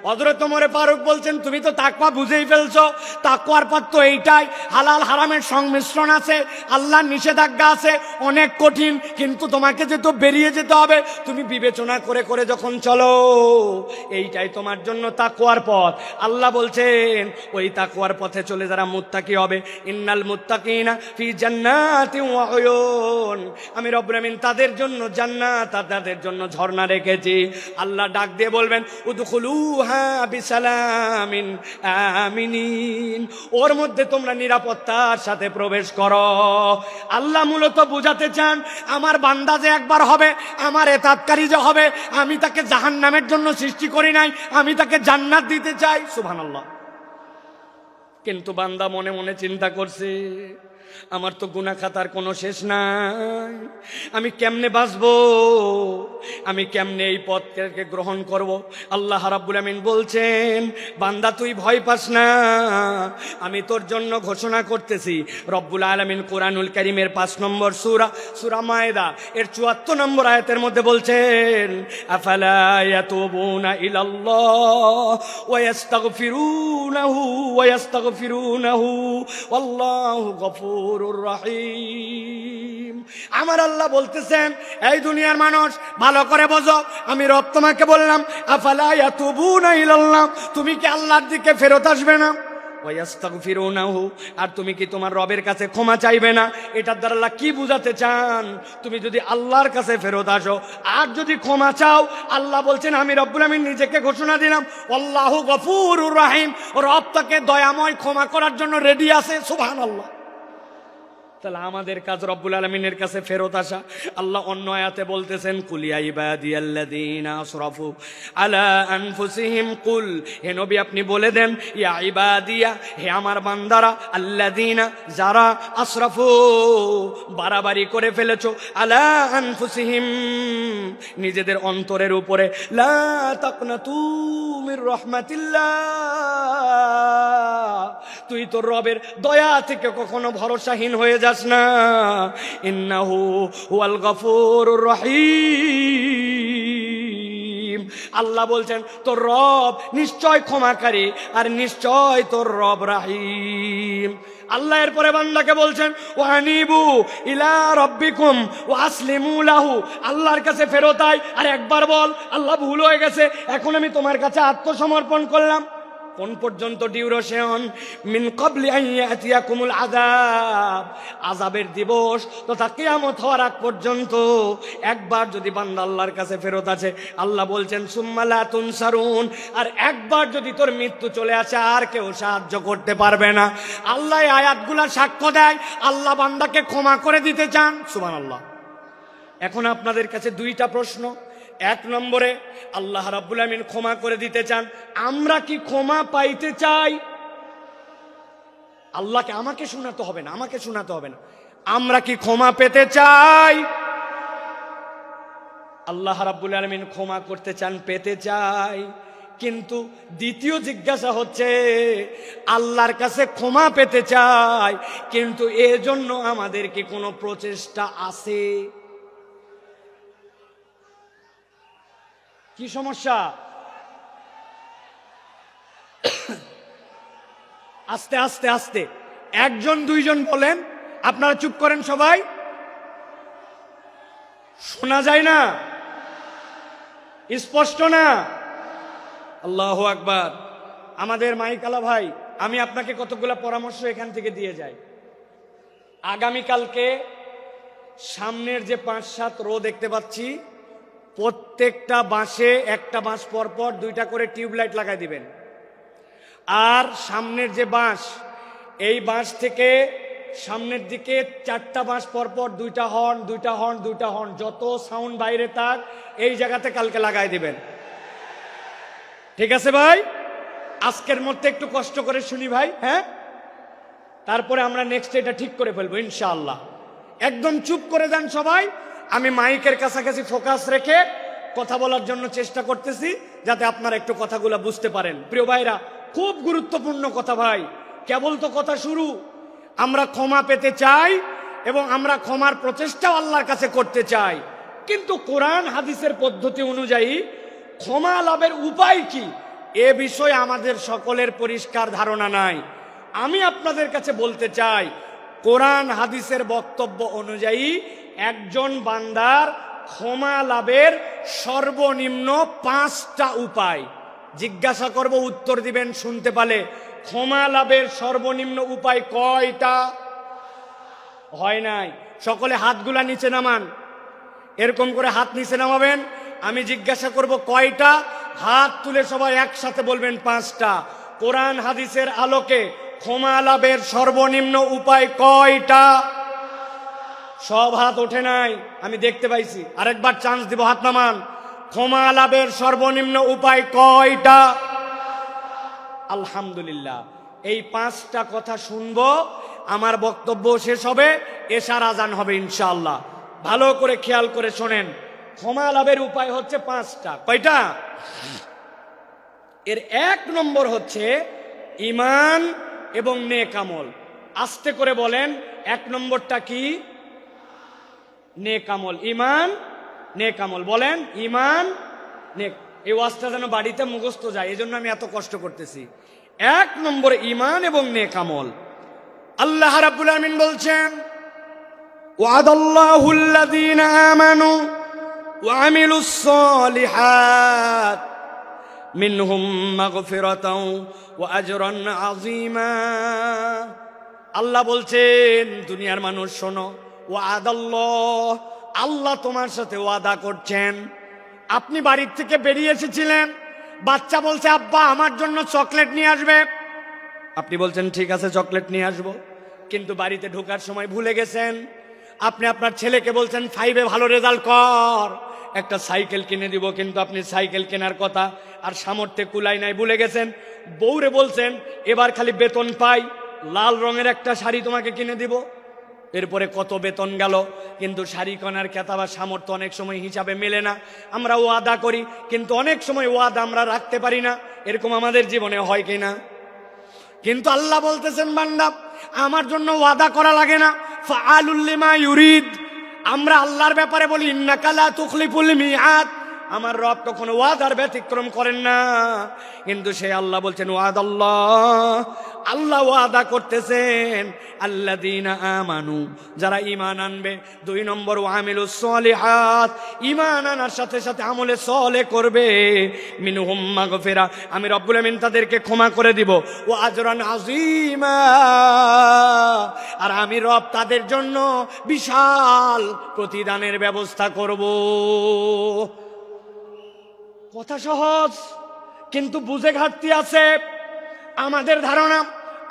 A: হযরত ওমর ফারুক বলছেন, তুমি তো তাকওয়া বুঝেই ফেলছো। তাকওয়ার পথ তো এইটাই, হালাল হারামের সংমিশ্রণ আছে, আল্লাহর নিষেধাজ্ঞা আছে, অনেক কঠিন, কিন্তু তোমাকে যে তো বেরিয়ে যেতে হবে, তুমি বিবেচনা করে করে যখন চলো, এইটাই তোমার জন্য তাকওয়ার পথ। আল্লাহ বলছেন ওই তাকওয়ার পথে চলে যারা মুত্তাকি হবে, ইন্নাল মুত্তাকিনা ফি জান্নাতিন ওয়া উয়ুন, আমি রব্বুল আমিন তাদের জন্য জান্নাত আর তাদের জন্য ঝর্ণা রেখেছি। আল্লাহ ডাক দিয়ে বলবেন, উদখুলুহা বিসালামিন আমিনিন, ওর মধ্যে তোমরা নিরাপত্তার সাথে প্রবেশ করো। আল্লাহ মূলত বুঝাতে চান, আমার বান্দা যে একবার হবে, আমার এতাতকারী যে হবে, আমি তাকে জাহান্নামের জন্য সৃষ্টি করি নাই, আমি তাকে জান্নাত দিতে চাই। সুবহানাল্লাহ। কিন্তু বান্দা মনে মনে চিন্তা করছে, আমার তো গুনাহ খাতার কোনো শেষ নাই, আমি কেমনে বাঁচবো, আমি কেমনে এই পথকে গ্রহণ করব। আল্লাহ রাব্বুল আমিন বলছেন, বান্দা তুই ভয় পাস না, আমি তোর জন্য ঘোষণা করতেছি। রব্বুল আলামিন কোরআনুল কারীমের 5 নম্বর সূরা, সূরা মায়েদা এর 74 নম্বর আয়াতের মধ্যে বলছেন, আফালা ইয়াতুবুনা ইলাল্লাহ ওয়া ইস্তাগফিরুনাহু ওয়া ইস্তাগফিরুনাহু ওয়াল্লাহু গফুরুর রহিম। আমার আল্লাহ বলতেছেন, এই দুনিয়ার মানুষ ভালো করে বোঝো, আমি রব তোমাকে বললাম, আফালা ইয়াতুবুনা ইলাল্লাহ, তুমি কি আল্লাহর দিকে ফেরত আসবে না? ওয়াস্তাগফিরুনাহু, আর তুমি কি তোমার রবের কাছে ক্ষমা চাইবে না? এটার দ্বারা আল্লাহ কি বুঝাতে চান? তুমি যদি আল্লাহর কাছে ফেরত আসো আর যদি ক্ষমা চাও, আল্লাহ বলছেন আমি রব্বুল আমিন নিজেকে ঘোষণা দিলাম, আল্লাহু গফুরুর রহিম, রব তাকে দয়াময় ক্ষমা করার জন্য রেডি আছে। সুবহানাল্লাহ। তাহলে আমাদের কাজ রব্বুল আলামিনের কাছে ফেরত আসা। আল্লাহ অন্য আয়াতে বলতেছেন, কুল ইয়া ইবাদিয়াল্লাযীনা আসরাফু আলা আনফুসিহিম, কুল, হে নবী আপনি বলে দেন, ইয়া ইবাদিয়া, হে আমার বান্দারা, আল্লাযীনা, যারা, আসরাফু, বাড়াবাড়ি করে ফেলেছো, আলা আনফুসিহিম, নিজেদের অন্তরের উপরে, লা তাকনাতু মির রাহমাতিল্লাহ, তুই তোর রবের দয়া থেকে কখনো ভরসাহীন হয়ে যাস না। ইন্নাহু হুয়াল গফুরুর রহিম, আল্লাহ বলছেন তোর রব নিশ্চয় ক্ষমাকারী আর নিশ্চয় তোর রব রহিম। আল্লাহ এরপরে বান্দাকে বলছেন, ওয়ানিবু ইলা রাব্বিকুম ওয়া আসলিমু লাহু, আল্লাহর কাছে ফেরত আয় আর একবার বল, আল্লাহ ভুল হয়ে গেছে, এখন আমি তোমার কাছে আত্মসমর্পণ করলাম। কোন পর্যন্ত ডিউরেশন? মিন ক্বাবলি আন ইয়াতিয়াকুমুল আযাব, আযাবের দিবস তথা কিয়ামত হওয়ার আগ পর্যন্ত একবার যদি বান্দা আল্লাহর কাছে ফেরত আসে, আল্লাহ বলছেন সুম্মা লা তুনসারুন, আর একবার যদি তোর মৃত্যু চলে আসে আর কেউ সাহায্য করতে পারবে না। আল্লাহ এই আয়াতগুলা সাক্ষ্য দেয়, আল্লাহ বান্দাকে ক্ষমা করে দিতে চান। সুবহানাল্লাহ। এখন আপনাদের কাছে 2টা প্রশ্ন। 1 নম্বরে, আল্লাহ রাব্বুল আমিন ক্ষমা করে দিতে চান, আমরা কি ক্ষমা পাইতে চাই? আল্লাহকে আমাকে শোনাতে হবে না, আমাকে শোনাতে হবে না, আমরা কি ক্ষমা পেতে চাই? আল্লাহ রাব্বুল আমিন ক্ষমা করতে চান, পেতে চাই। কিন্তু দ্বিতীয় জিজ্ঞাসা হচ্ছে, আল্লাহর কাছে ক্ষমা পেতে চাই, কিন্তু এজন্য আমাদের কি কোনো প্রচেষ্টা আছে? কি সমস্যা? আস্তে আস্তে আস্তে, 1জন 2জন বলেন, আপনারা চুপ করেন সবাই, শোনা যায় না, স্পষ্ট না? আল্লাহু আকবার। আমাদের মাইকালা ভাই, আমি আপনাকে কতগুলো পরামর্শ এখান থেকে দিয়ে যাই। আগামীকালকে সামনের যে 5-7 রো দেখতে পাচ্ছি, প্রত্যেকটা বাঁশে একটা বাঁশ পরপর 2টা করে টিউবলাইট লাগাই দিবেন। আর সামনের যে বাঁশ, এই বাঁশ থেকে সামনের দিকে 4টা বাঁশ পরপর 2টা হর্ন 2টা হর্ন 2টা হর্ন, যত সাউন্ড বাইরে তাক এই জায়গাতে কালকে লাগাই দিবেন। ঠিক আছে ভাই? আজকের মধ্যে একটু কষ্ট করে শুনি ভাই, হ্যাঁ? তারপরে আমরা নেক্সট এটা ঠিক করে ফেলবো ইনশাআল্লাহ। একদম চুপ করে যান সবাই। আমি মাইকের কাছাকাছি ফোকাস রেখে কথা বলার জন্য চেষ্টা করতেছি, যাতে আপনারা একটু কথাগুলো বুঝতে পারেন। প্রিয় ভাইরা, খুব গুরুত্বপূর্ণ কথা ভাই, কেবল তো কথা শুরু। আমরা ক্ষমা পেতে চাই এবং আমরা ক্ষমার প্রচেষ্টাও আল্লাহর কাছে করতে চাই, কিন্তু কোরআন হাদিসের পদ্ধতি অনুযায়ী ক্ষমা লাভের উপায় কি এ বিষয়ে আমাদের সকলের পরিষ্কার ধারণা নাই। আমি আপনাদের কাছে বলতে চাই, কোরআন হাদিসের বক্তব্য অনুযায়ী একজন বান্দার ক্ষমা লাভের সর্বনিম্ন 5টা উপায়। জিজ্ঞাসা করব, উত্তর দিবেন শুনতে পালে। ক্ষমা লাভের সর্বনিম্ন উপায় কয়টা? হয় নাই। সকলে হাতগুলা নিচে নামান, এরকম করে হাত নিচে নামাবেন। আমি জিজ্ঞাসা করব কয়টা, হাত তুলে সবাই একসাথে বলবেন 5টা। কোরআন হাদিসের আলোকে ক্ষমা লাভের সর্বনিম্ন উপায় কয়টা? সব হাত ওঠে নাই, আমি দেখতে পাইছি। আরেকবার চান্স দিব, হাত নামান। ক্ষমা লাভের সর্বনিম্ন উপায় কয়টা? আলহামদুলিল্লাহ। এই 5টা কথা শুনবো, আমার বক্তব্য শেষ হবে, এশার আজান হবে ইনশাআল্লাহ। ভালো করে খেয়াল করে শোনেন। ক্ষমা লাভের উপায় হচ্ছে 5টা। কয়টা? এর 1 নম্বর হচ্ছে ঈমান এবং নেক আমল। আস্তে করে বলেন, 1 নম্বরটা কি? নেক আমল। ঈমান, নেক আমল। বলেন, ঈমান, নেক। এই ওয়াজটা যেন বাড়িতে মুখস্থ যায়, এজন্য আমি এত কষ্ট করতেছি। 1 নম্বর ঈমান এবং নেক আমল। আল্লাহ রাব্বুল আমিন বলছেন, ওয়াদাল্লাহুল্লাযীনা আমানু ওয়া আমিলুস সালিহাত মিনহুম মাগফিরাতাও ওয়া আজরান আযীমা। আল্লাহ বলছেন, দুনিয়ার মানুষ শোনো, ওয়াদাল্লাহ, আল্লাহ তোমার সাথে ওয়াদা করছেন। আপনি বাড়ির থেকে বেরিয়ে এসেছিলেন, বাচ্চা বলছে আব্বা আমার জন্য চকলেট নিয়ে আসবে। আপনি বলছেন ঠিক আছে চকলেট নিয়ে আসবো, কিন্তু বাড়িতে ঢোকার সময় ভুলে গেছেন। আপনি আপনার ছেলেকে বলছেন 5-এ ভালো রেজাল্ট কর, একটা সাইকেল কিনে দিব, কিন্তু আপনি সাইকেল কেনার কথা আর সামর্থ্যে কুলাই নাই, ভুলে গেছেন। বউরে বলছেন এবার খালি বেতন পাই লাল রঙের একটা শাড়ি তোমাকে কিনে দিব। এরপরে কত বেতন গেল, কিন্তু শাড়ি কেনার ক্রেতা বা সামর্থ্য অনেক সময় হিসাবে মেলে না। আমরা ওয়াদা করি, কিন্তু অনেক সময় ওয়াদা আমরা রাখতে পারি না। এরকম আমাদের জীবনে হয় কিনা? কিন্তু আল্লাহ বলতেছেন, বান্দা আমার জন্য ওয়াদা করা লাগে না, ফাআলুল লিমা ইউরিদ। আমরা আল্লাহর ব্যাপারে বলি ইন্নাকা লা তুখলিফুল মিআদ। আমার রব কখনো ওয়াদার ব্যতিক্রম করেন না, কিন্তু সেই আল্লাহ বলছেন ওয়াদাল্লাহ, আল্লাহ ওয়াদা করতেছেন আল্লাযীনা আমানু, যারা ঈমান আনবে। 2 নম্বর ওয়া আমিলুস সালিহাত, ঈমান আনার সাথে সাথে আমলে সালেহ করবে। মিনহুম মাগফিরা, আমি রব্বুল আমিন তাদেরকে ক্ষমা করে দিব। ওয়া আজরান আযীমা, আর আমি রব তাদের জন্য বিশাল প্রতিদানের ব্যবস্থা করব। কথা সহজ, কিন্তু বুঝে ঘাটতি আছে আমাদের ধারণা।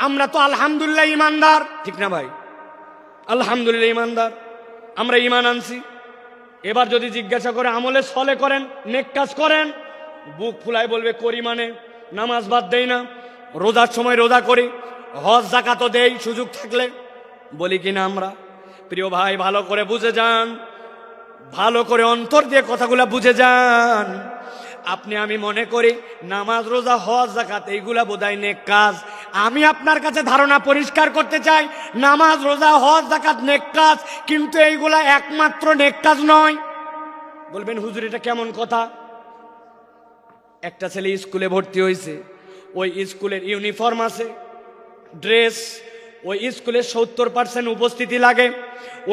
A: আমরা তো আলহামদুলিল্লাহ ইমানদার, ঠিক না ভাই? আলহামদুলিল্লাহ ইমানদার, আমরা ইমান আনছি। এবার যদি জিজ্ঞাসা করে আমলে সলে করেন, নেক কাজ করেন, বুক ফুলায় বলবে করি, মানে নামাজ বাদ দেই না, রোজার সময় রোজা করি, হজ যাকাতও দেই সুযোগ থাকলে, বলি কিনা আমরা? প্রিয় ভাই, ভালো করে বুঝে যান, ভালো করে অন্তর দিয়ে কথাগুলা বুঝে যান। আপনি আমি মনে করি নামাজ রোজা হজ যাকাত এইগুলা বোধহয় নেক কাজ। আমি আপনার কাছে ধারণা পরিষ্কার করতে চাই, নামাজ রোজা হজ যাকাত নেক কাজ, কিন্তু এইগুলা একমাত্র নেক কাজ নয়। বলবেন হুজুর এটা কেমন কথা? একটা ছেলে স্কুলে ভর্তি হয়েছে, ওই স্কুলের ইউনিফর্ম আছে, ড্রেস, ওই স্কুলে 70% উপস্থিতি লাগে,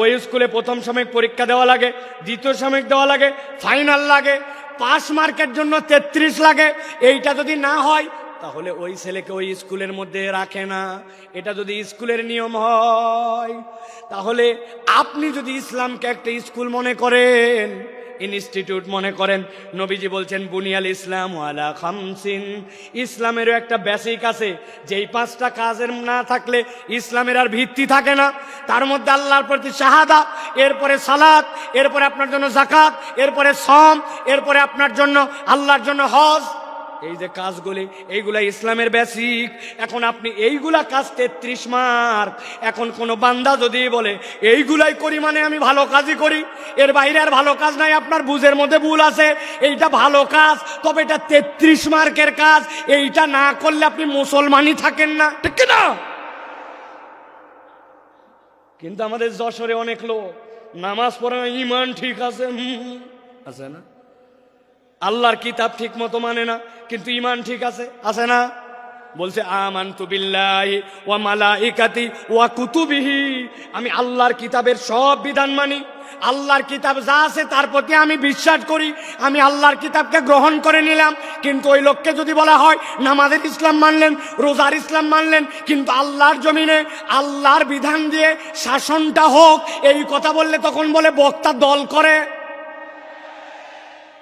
A: ওই স্কুলে প্রথম সাময়িক পরীক্ষা দেওয়া লাগে, দ্বিতীয় সাময়িক দেওয়া লাগে, ফাইনাল লাগে, পাস মার্কের জন্য 33 লাগে। এইটা যদি না হয় তাহলে ওই ছেলেকে ওই স্কুলের মধ্যে রাখে না। এটা যদি স্কুলের নিয়ম হয়, তাহলে আপনি যদি ইসলামকে একটা স্কুল মনে করেন, ইনস্টিটিউট মনে করেন। নবীজি বলছেন বুনিয়াল ইসলাম আলা খামসিন, ইসলামেরও একটা বেসিক আছে, যেই 5টা কাজের না থাকলে ইসলামের আর ভিত্তি থাকে না। তার মধ্যে আল্লাহর প্রতি শাহাদা, এরপরে সালাত, এরপরে আপনার জন্য যাকাত, এরপরে সম, এরপরে আপনার জন্য আল্লাহর জন্য হজ। এই যে কাজগুলি, এইগুলা ইসলামের বেসিক। এখন আপনি এইগুলা কাজ 33 মার্ক। এখন কোন বান্দা যদি বলে এইগুলাই করি মানে আমি ভালো কাজই করি, এর বাইরে আর ভালো কাজ নাই, আপনার বুঝের মধ্যে ভুল আছে। এইটা ভালো কাজ, তবে এটা 33 মার্কের কাজ। এইটা না করলে আপনি মুসলমানই থাকেন না, ঠিক না? কিন্তু আমাদের যশোরে অনেক লোক নামাজ পড়ে না, ইমান ঠিক আছে, আছে না? আল্লাহর কিতাব ঠিক মতো মানে না, কিন্তু ইমান ঠিক আছে, আছে না? বলছে আমানতু বিল্লাহি ওয়া মালাইকাতি ওয়া কুতুবিহি, আমি আল্লাহর কিতাবের সব বিধান মানি। আল্লাহর কিতাব যা আছে তার প্রতি আমি বিশ্বাস করি, আমি আল্লাহর কিতাবকে গ্রহণ করে নিলাম। কিন্তু ওই লোককে যদি বলা হয় নামাজের ইসলাম মানলেন, রোজার ইসলাম মানলেন, কিন্তু আল্লাহর জমিনে আল্লাহর বিধান দিয়ে শাসনটা হোক, এই কথা বললে তখন বলে বক্তা দল করে,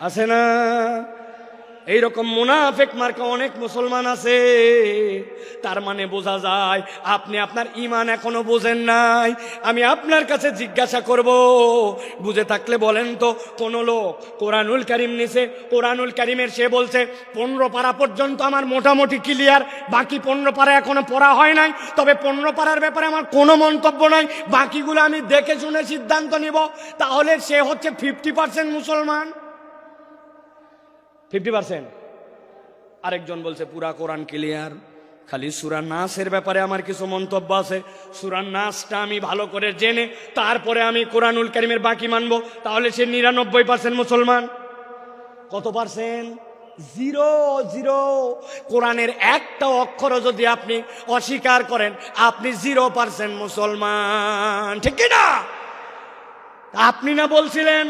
A: আছে না? এইরকম মুনাফিক মার্কা অনেক মুসলমান আছে। তার মানে বোঝা যায় আপনি আপনার ঈমান এখনো বোঝেন নাই। আমি আপনার কাছে জিজ্ঞাসা করব, বুঝে থাকলে বলেন তো, কোন লোক কোরআনুল কারীম নিছে, কোরআনুল কারীমের সে বলছে 15 পারা পর্যন্ত আমার মোটামুটি ক্লিয়ার, বাকি 15 পারা এখনো পড়া হয় নাই, তবে 15 পারার ব্যাপারে আমার কোনো মন্তব্য নাই, বাকিগুলো আমি দেখে শুনে সিদ্ধান্ত নিব, তাহলে সে হচ্ছে 50% মুসলমান। 50%। আরেকজন বলছে পুরা কোরআন ক্লিয়ার, খালি সূরা নাসের ব্যাপারে আমার কিছু মন্তব্য আছে, সূরা নাসটা আমি ভালো করে জেনে তারপরে আমি কোরআনুল কারীমের বাকি মানব, তাহলে সে 99% মুসলমান। কত পার্সেন্ট? 0 কোরআনের একটা অক্ষরও যদি আপনি অস্বীকার করেন, আপনি 0% মুসলমান, ঠিক না? আপনি না বলছিলেন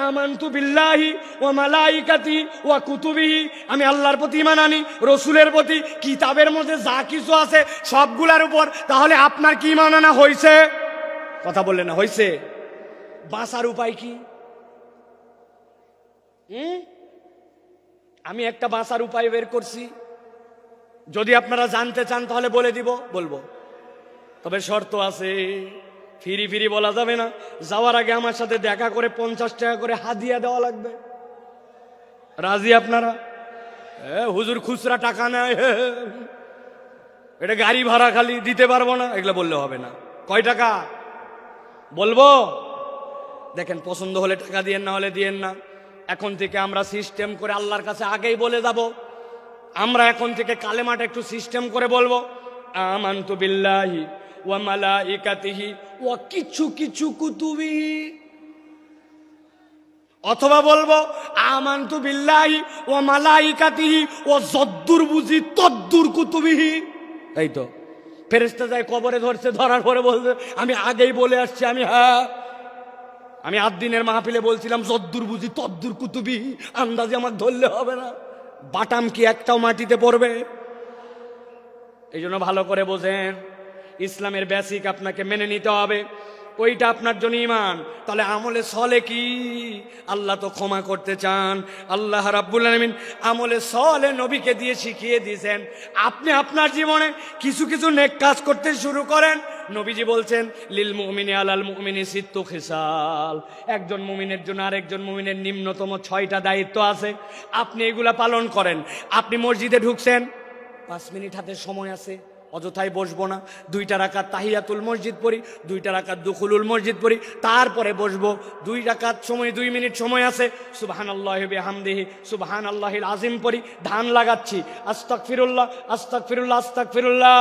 A: আমানতু বিল্লাহি ওয়া মালাইকাতি ওয়া কুতুবিহি, আমি আল্লাহর প্রতি ঈমান আনি, রসুলের প্রতি, কিতাবের মধ্যে যা কিছু আছে সবগুলার উপর, তাহলে আপনার কি ঈমান আনা হয়েছে? কথা বললেন না, হয়েছে? বাঁচার উপায় কি? আমি একটা বাঁচার উপায় বের করছি, যদি আপনারা জানতে চান তাহলে বলে দিব, বলবো, তবে শর্ত আছে। ফিরি ফিরি বলা যাবে না, যাওয়ার আগে আমার সাথে দেখা করে 50 টাকা করে হাদিয়া দেওয়া লাগবে। রাজি আপনারা? হুজুর খুচরা টাকা নেয়, এটা গাড়ি ভাড়া খালি দিতে পারবো না, এগুলো বললে হবে না। কয় টাকা বলবো? দেখেন, পছন্দ হলে টাকা দিয়েন, না হলে দিয়েন না। এখন থেকে আমরা সিস্টেম করে আল্লাহর কাছে আগেই বলে যাব, আমরা এখন থেকে কালেমাটা একটু সিস্টেম করে বলবো, আমানতু বিল্লাহি ওয়া মালাইকাতিহি ওয়া কিছু কিছু কুতুবিহি, অথবা বলবো আমানতু বিল্লাহি ওয়া মালাইকাতিহি ওয়া যদ্দুর বুঝি তদ্দুর কুতুবিহি। এই তো ফেরেশতা যায় কবরে ধরছে, ধরার পরে বলছে আমি আগেই বলে আসছি, আমি 8 দিনের মাহফিলে বলছিলাম যদ্দুর বুঝি তদ্দুর কুতুবিহি, আন্দাজে আমাকে ধরলে হবে না, বাটাম কি একটাও মাটিতে পড়বে? এই জন্য ভালো করে বোঝেন, ইসলামের বেসিক আপনাকে মেনে নিতে হবে, ওইটা আপনার জন্য ঈমান। তাহলে আমলে সলে কি? আল্লাহ তো ক্ষমা করতে চান, আল্লাহ রাব্বুল আলামিন আমলে সলে নবীকে দিয়ে শিখিয়ে দিয়েছেন। আপনি আপনার জীবনে কিছু কিছু নেক কাজ করতে শুরু করেন। নবীজি বলছেন লিল মুমিনি আলাল মুমিনি সিত্তু খিসাল, একজন মুমিনের জন্য আরেকজন মুমিনের নিম্নতম 6টা দায়িত্ব আছে, আপনি এগুলা পালন করেন। আপনি মসজিদে ঢুকছেন, 5 মিনিট হাতে সময় আছে, অযথায় বসবো না, 2টা রাকাত তাহিয়াতুল মসজিদ পড়ি, 2টা রাকাত দুখুলুল মসজিদ পড়ি, তারপরে বসবো। 2 রাকাত সময়, 2 মিনিট সময় আছে, সুবহানাল্লাহি বিহামদিহি সুবহানাল্লাহিল আযীম পড়ি, ধান লাগাচ্ছি, আস্তাগফিরুল্লাহ আস্তাগফিরুল্লাহ আস্তাগফিরুল্লাহ,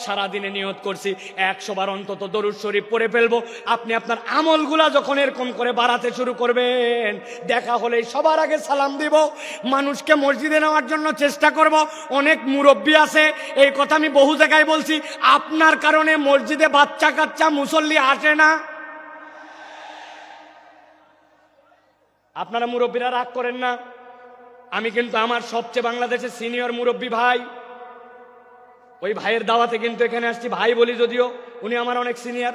A: সারাদিনে নিয়ত করছি 100 বার অন্তত দরুদ শরীফ পড়ে ফেলবো। আপনি আপনার আমলগুলা যখন এরকম করে বাড়াতে শুরু করবেন, দেখা হলে সবার আগে সালাম দিব, মানুষকে মসজিদে নেওয়ার জন্য চেষ্টা করব। অনেক মুরব্বী আছে, এই কথা আমি বহু জায়গায় বলছি, আপনার কারণে মসজিদে বাচ্চা কাচ্চা মুসল্লি আসে না। আপনারা মুরব্বীরা রাগ করেন না, আমি কিন্তু আমার সবচেয়ে বাংলাদেশের সিনিয়র মুরব্বী ভাই, ওই ভাইয়ের দাওয়াতে কিন্তু এখানে আসছি, ভাই বলি যদিও উনি আমার অনেক সিনিয়র।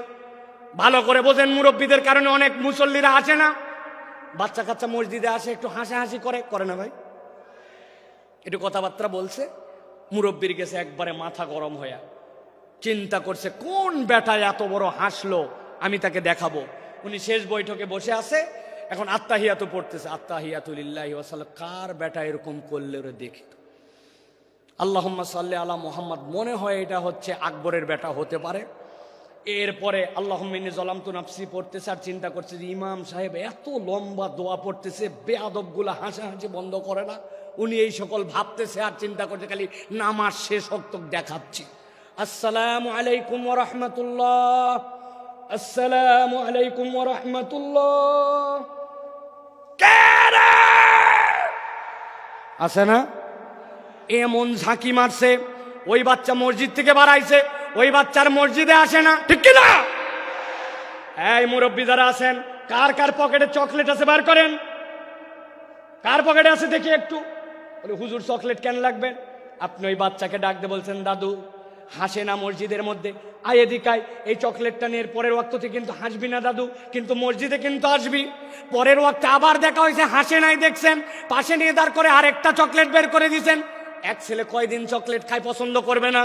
A: ভালো করে বোঝেন, মুরব্বীদের কারণে অনেক মুসল্লিরা আসে না। বাচ্চা কাচ্চা মসজিদে আসে একটু হাসাহাসি করে না ভাই? একটু কথাবার্তা বলছে, মুরব্বীর গেছে একবারে মাথা গরম হইয়া চিন্তা করছে কোন বেটায় এত বড় হাসলো, আমি তাকে দেখাবো। উনি শেষ বৈঠকে বসে আছে, এখন আত্তাহিয়াতু পড়তেছে, আত্তাহিয়াতু লিল্লাহি ওয়া সাল্লাম। কার বেটা এরকম করলে ওরে দেখি তো, আল্লাহুম্মা সাল্লি আলা মুহাম্মদ, মনে হয় এটা হচ্ছে আকবরের বেটা হতে পারে। এরপরে আল্লাহুম্মা ইন্নী যালামতু নাফসি পড়তেছে, আর চিন্তা করছে যে ইমাম সাহেব এত লম্বা দোয়া পড়তেছে, বেয়াদবগুলা হাসাহাসি বন্ধ করে না। উনি এই সকল ভাবতেছে আর চিন্তা করছে, খালি নামাজ শেষ হক্ত দেখাচ্ছি। আসসালামু আলাইকুম ওয়া রাহমাতুল্লাহ, আসসালামু আলাইকুম ওয়া রাহমাতুল্লাহ। আছে না এমন ঝাঁকি মারছে, ওই বাচ্চা মসজিদ থেকে বাড়াইছে, ওই বাচ্চার মসজিদে আসে না, ঠিক কিনা? এই মুরব্বী যারা আছেন, কার কার পকেটে চকলেট আছে বার করেন। কার পকেটে আছে দেখি একটু। বলে হুজুর চকলেট কেন লাগবে? আপনি ওই বাচ্চাকে ডাক দিয়ে বলছেন, দাদু হাসে না মসজিদের মধ্যে, আয় এদিকায়, এই চকলেটটা নিয়ে পরের ওয়াক্ততে কিন্তু হাসবি না দাদু, কিন্তু মসজিদে কিন্তু আসবি। পরের ওয়াক্তে আবার দেখা হয়েছে, হাসে নাই, দেখছেন, পাশে নিয়ে দাঁড় করে আরেকটা চকলেট বের করে দিয়েছেন। এক ছেলে কয়দিন চকলেট খায় পছন্দ করবে না?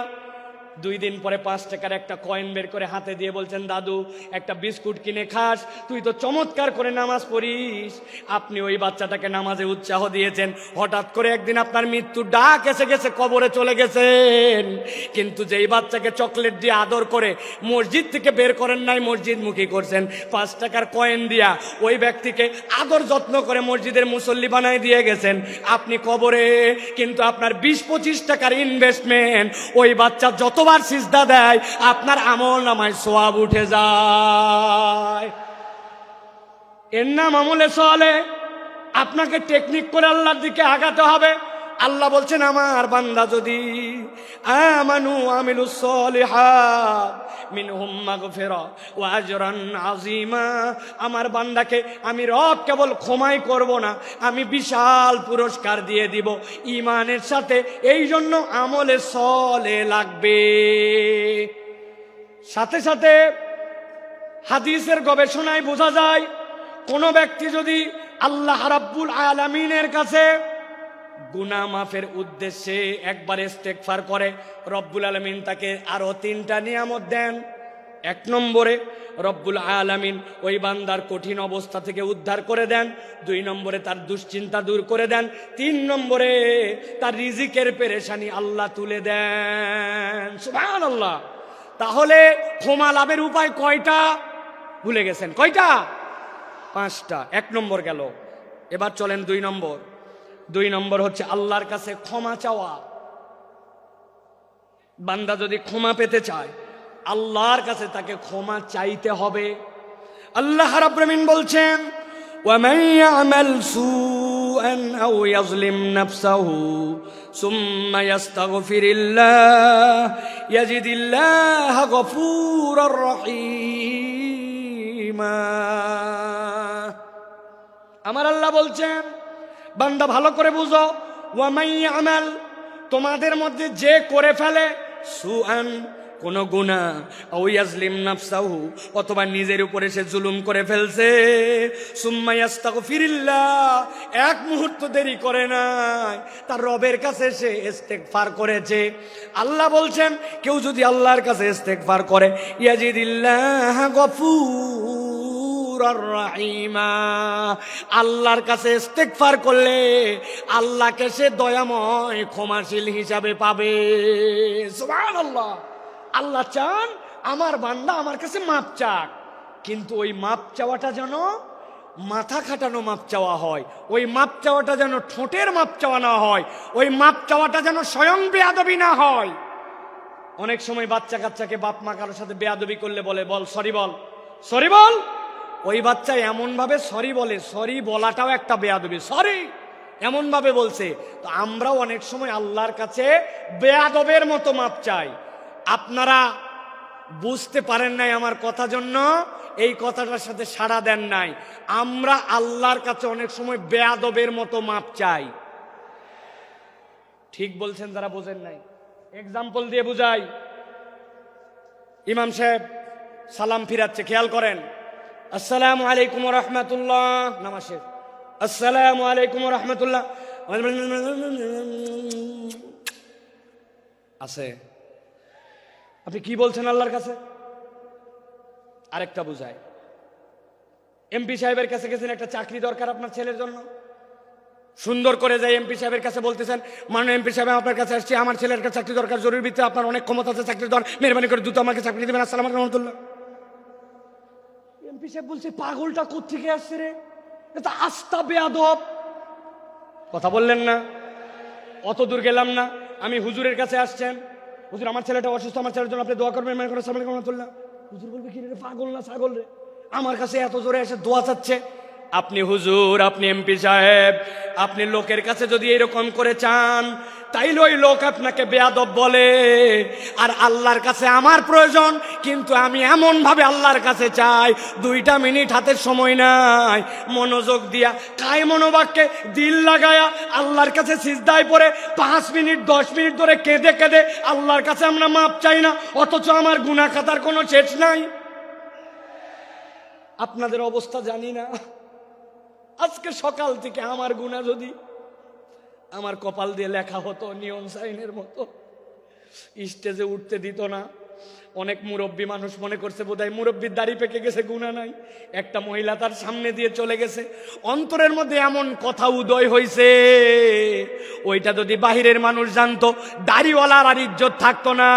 A: 2 দিন পরে 5 টাকার একটা কয়েন বের করে হাতে দিয়ে বলছেন, দাদু একটা বিস্কুট কিনে খাস, তুই তো চমৎকার করে নামাজ পড়িস। আপনি ওই বাচ্চাটাকে নামাজে উৎসাহ দিয়েছেন, হঠাৎ করে একদিন আপনার মৃত্যুর ডাক এসে গেছে, কবরে চলে গেছেন। কিন্তু যেই বাচ্চাকে চকলেট দিয়ে আদর করে মসজিদ থেকে বের করেন নাই, মসজিদমুখী করছেন, 5 টাকার কয়েন দিয়া ওই ব্যক্তিকে আদর যত্ন করে মসজিদের মুসল্লি বানায় দিয়ে গেছেন আপনি কবরে। কিন্তু আপনার 20-25 টাকার ইনভেস্টমেন্ট, ওই বাচ্চা যতবার সিজদা দেয় আপনার আমল নামায় সওয়াব উঠে যায়। এর নাম আমলে সলে। আপনাকে টেকনিক করে আল্লাহর দিকে আগাতে হবে। আল্লাহ বলছেন, আমার বান্দা যদি আমানু আমিলুস সলিহাত মিনহুম মাগফিরা ওয়া আজরান আযীমা, আমার বান্দাকে আমি রব কেবল ক্ষমাই করব না, আমি বিশাল পুরস্কার দিয়ে দিব ঈমানের সাথে। এই জন্য আমলে সলে লাগবে। সাথে সাথে হাদিসের গবেষণায় বোঝা যায়, কোন ব্যক্তি যদি আল্লাহ রাব্বুল আলামিনের কাছে গুনাহ মাফের উদ্দেশ্যে একবার ইস্তেগফার করে, রব্বুল আলামিন তাকে আরো 3টা নিয়ামত দেন। 1 নম্বরে রব্বুল আলামিন ওই বান্দার কঠিন অবস্থা থেকে উদ্ধার করে দেন। 2 নম্বরে তার দুশ্চিন্তা দূর করে দেন। 3 নম্বরে তার রিজিকের পেরেশানি আল্লাহ তুলে দেন। সুবহানাল্লাহ। তাহলে ক্ষমা লাভের উপায় কয়টা? ভুলে গেছেন কয়টা? 5টা। 1 নম্বর গেল, এবার চলেন 2 নম্বর। 2 নম্বর হচ্ছে আল্লাহর কাছে ক্ষমা চাওয়া। বান্দা যদি ক্ষমা পেতে চায়, আল্লাহর কাছে তাকে ক্ষমা চাইতে হবে। আল্লাহ রাব্বুল আমিন বলছেন, وَمَن يَعْمَلْ سُوءًا أَوْ يَظْلِمْ نَفْسَهُ ثُمَّ يَسْتَغْفِرِ اللَّهَ يَجِدِ اللَّهَ غَفُورًا رَحِيمًا। আমার আল্লাহ বলছেন, বান্দা ভালো করে বুঝো, ওয়ামাই আমাল, তোমাদের মধ্যে যে করে ফেলে সুআন, কোন গুনাহ, আও ইয়াজলিম নাফসাহু, অথবা নিজের উপরে সে জুলুম করে ফেলছে, সুম্মা ইস্তাগফিরিল্লাহ, 1 মুহূর্ত দেরি করে নাই, তার রবের কাছে সে ইস্তেগফার করেছে। আল্লাহ বলছেন, কেউ যদি আল্লাহর কাছে ইস্তেগফার করে, ইয়াজিদিল্লাহ গফুর রাহিমা, আল্লাহর কাছে ইস্তেগফার করলে আল্লাহকে সে দয়াময় ক্ষমাশীল হিসাবে পাবে। সুবহানাল্লাহ। আল্লাহ চান আমার বান্দা আমার কাছে মাপ চাক, কিন্তু ওই মাপ চাওয়াটা যেন মাথা খাটানো মাপ চাওয়া হয়, ওই মাপ চাওয়াটা যেন ঠোঁটের মাপ চাওয়া না হয়, ওই মাপ চাওয়াটা যেন স্বয়ং বেয়াদবি না হয়। অনেক সময় বাচ্চা কাচ্চাকে বাপ মা কারোর সাথে বেয়াদবি করলে বলে, বল সরি, বল সরি, বল। ওই বাচ্চা এমন ভাবে সরি বলে, সরি বলাটাও একটা বেয়াদবি, সরি এমন ভাবে বলছে। তো আমরাও অনেক সময় আল্লাহর কাছে বেয়াদবের মতো মাপ চাই। আপনারা বুঝতে পারেন নাই আমার কথা, জন্য এই কথাটার সাথে সাড়া দেন নাই। আমরা আল্লাহর কাছে অনেক সময় বেয়াদবের মতো মাপ চাই। ঠিক বলছেন যারা বোঝেন নাই। এক্সাম্পল দিয়ে বুঝাই। ইমাম সাহেব সালাম ফিরাচ্ছে, খেয়াল করেন, আসসালামু আলাইকুম ওয়া রাহমাতুল্লাহ, নামাজ শেষ। আসসালামু আলাইকুম ওয়া রাহমাতুল্লাহ আছে। আপনি কি বলছেন আল্লাহর কাছে? আরেকটা বুঝায়, এমপি সাহেবের কাছে গেছেন, একটা চাকরি দরকার আপনার ছেলের জন্য, সুন্দর করে যাই এমপি সাহেবের কাছে বলতেছেন, মাননীয় এমপি সাহেব আপনার কাছে আসছি, আমার ছেলের কাছে চাকরি দরকার, জরুরি ভিত্তিতে আপনার অনেক ক্ষমতা আছে, চাকরি দরকার, মেহরবানি করে দ্রুত আমাকে চাকরি দেবেন, আসসালামু আলাইকুম রহমতুল্লাহ। এমপি সাহেব বলছে, পাগলটা কোত্থেকে আসছে রে, এটা আস্তা বেয়াদব। কথা বললেন না, অত দূর গেলাম না, আমি হুজুরের কাছে আসছেন, হুজুর আমার ছেলেটা অসুস্থ, আমার ছেলের জন্য আপনি দোয়া করবেন, মেহরবানি করে আসসালামু আলাইকুম রহমতুল্লাহ। হুজুর বলবে, কি রে পাগল না ছাগল রে, আমার কাছে এত জোরে এসে দোয়া চাচ্ছে। আপনি হুজুর, আপনি এমপি সাহেব, আপনি লোকের কাছে যদি এরকম করে চান, তাইলে ওই লোক আপনাকে বেয়াদব বলে। আর আল্লাহর কাছে আমার প্রয়োজন, কিন্তু আমি এমন ভাবে আল্লাহর কাছে চাই, 2 মিনিট হাতের সময় নাই, মনোযোগ দিয়া কায় মনোবাক্যে দিল লাগায়া আল্লাহর কাছে সিজদায় পড়ে 5 মিনিট 10 মিনিট ধরে কেঁদে কেঁদে আল্লাহর কাছে আমরা মাপ চাই না, অথচ আমার গুনাহ খাতার কোনো শেষ নাই। আপনাদের অবস্থা জানি না, আজকে সকাল থেকে আমার গুনাহ যদি আমার কপাল দিয়ে লেখা হতো নিয়ন সাইনের মতো, স্টেজে উঠতে দিত না। অনেক মুরব্বী মানুষ মনে করছে বোধহয় মুরব্বীর দাড়ি পেকে গেছে, গুনাহ নাই। একটা মহিলা তার সামনে দিয়ে চলে গেছে, অন্তরের মধ্যে এমন কথা উদয় হইছে, ওইটা যদি বাহিরের মানুষ জানতো, দাড়িওয়ালার আর ইজ্জত থাকতো না।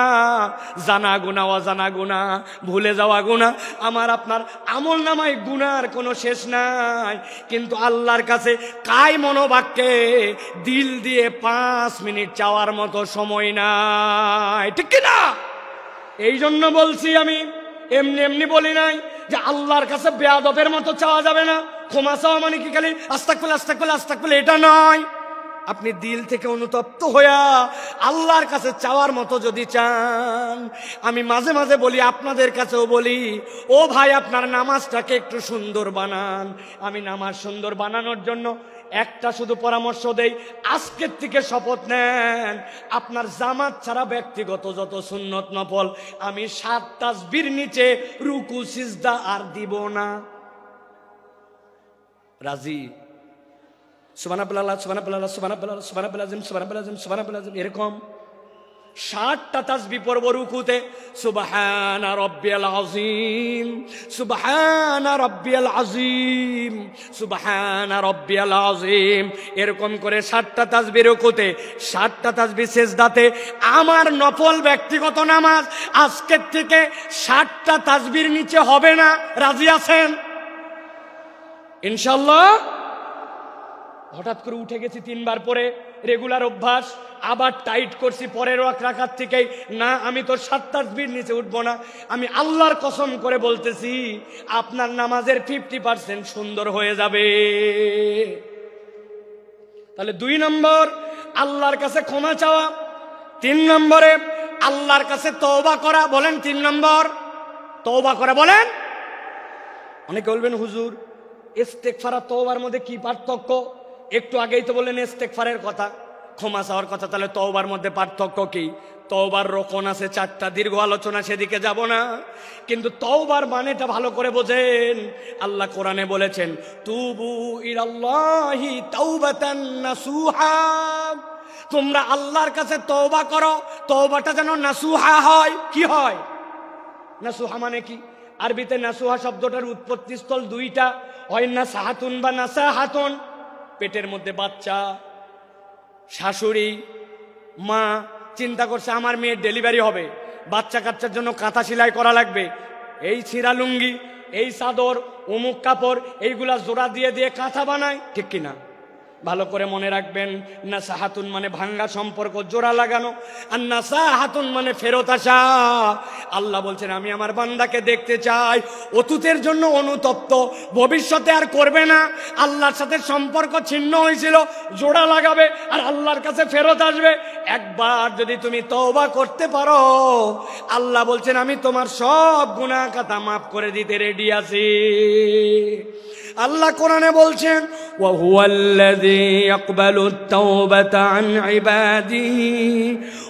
A: জানা গুনাহ, অজানা গুনাহ, ভুলে যাওয়া গুনাহ, আমার আপনার আমল নামায় গুনার কোনো শেষ নাই। কিন্তু আল্লাহর কাছে কায় মনোবাক্যে দিল দিয়ে 5 মিনিট চাওয়ার মতো সময় নাই, ঠিক কিনা? এই জন্য বলছি, আমি এমনি এমনি বলি নাই যে আল্লাহর কাছে বেয়াদবের মতো চাওয়া যাবে না। ক্ষমা চাওয়া মানে কি খালি আস্তাগফিরুল্লাহ আস্তাগফিরুল্লাহ আস্তাগফিরুল্লাহ, এটা নয়। আপনি দিল থেকে অনুতপ্ত হইয়া আল্লাহর কাছে চাওয়ার মতো যদি চান, আমি মাঝে মাঝে বলি, আপনাদের কাছেও বলি, ও ভাই আপনার নামাজটাকে একটু সুন্দর বানান। আমি নামাজ সুন্দর বানানোর জন্য একটা শুধু পরামর্শ দেই, আজকের থেকে শপথ নেন, আপনার জামাত ছাড়া ব্যক্তিগত যত সুন্নত নফল আমি 7 তাসবির নিচে রুকু সিজদা আর দিব না। রাজি? সুবহানাল্লাহ সুবহানাল্লাহ সুবহানাল্লাহ সুবহানাল্লাহ সুবহানাল্লাহ সুবহানাল্লাহ, এরকম 60টা তাসবিহ পড়ব রুকুতে, সুবহানা রাব্বিয়াল আযীম সুবহানা রাব্বিয়াল আযীম সুবহানা রাব্বিয়াল আযীম, এরকম করে 60টা তাসবিহ রুকুতে, 60টা তাসবিহ সিজদাতে। আমার নফল ব্যক্তিগত নামাজ আজকের থেকে 60টা তাসবির নিচে হবে না। রাজি আছেন ইনশাআল্লাহ? হঠাৎ করে উঠে গেছি 3 বার পরে, রেগুলার অভ্যাস, আবার টাইট করছি পরের রাকাত থেকেই, না আমি তো 7 তাসবির নিচে উঠবো না। আমি আল্লাহর কসম করে বলতেছি, আপনার নামাজের 50% সুন্দর হয়ে যাবে। তাহলে 2 নম্বর আল্লাহর কাছে ক্ষমা চাওয়া, 3 নম্বরে আল্লাহর কাছে তওবা করা। বলেন 3 নম্বর তওবা করা, বলেন। অনেকে বলবেন, হুজুর ইস্তেগফার আর তওবার মধ্যে কি পার্থক্য? একটু আগেই তো বললেন ইস্তেগফারের কথা, ক্ষমা চাওয়ার কথা, তাহলে তওবার মধ্যে পার্থক্য কি? তওবার রকম আছে 4টা, দীর্ঘ আলোচনা, সেদিকে যাব না। কিন্তু তওবার মানেটা ভালো করে বোঝেন। আল্লাহ কোরআনে বলেছেন, তুবু ইলাল্লাহি তাওবাতান নাসুহা, তোমরা আল্লাহর কাছে তওবা করো, তওবাটা যেন নাসুহা হয়। কি হয় নাসুহা মানে কি? আরবিতে নাসুহা শব্দটার উৎপত্তি স্থল 2টা, হয় নাসাহাতুন বা নাসাহাতুন। পেটের মধ্যে বাচ্চা, শাশুড়ি মা চিন্তা করছে আমার মেয়ের ডেলিভারি হবে, বাচ্চা কাচ্চার জন্য কাঁথা সেলাই করা লাগবে, এই ছিঁড়া লুঙ্গি, এই চাদর, অমুক কাপড়, এইগুলা জোড়া দিয়ে দিয়ে কাঁথা বানায়, ঠিক কিনা? ভালো করে মনে রাখবেন, নাসাহাতুন মানে ভাঙ্গা সম্পর্ক জোড়া লাগানো, আর নাসাহাতুন মানে ফেরত আসা। আল্লাহ বলছেন, আমি আমার বান্দাকে দেখতে চাই অতীতের জন্য অনুতপ্ত, ভবিষ্যতে আর করবে না। আল্লাহর সাথে সম্পর্ক ছিন্ন হয়েছিল, জোড়া লাগাবে আর আল্লাহর কাছে ফেরত আসবে। একবার যদি তুমি তওবা করতে পারো, আল্লাহ বলছেন আমি তোমার সব গুনাহ খাতা মাফ করে দিতে রেডি আছি। আল্লাহ কোরআনে বলছেন, ওয়া হুয়াল্লাযী ইয়াকবালুত তাওবাতা আন ইবাদিহি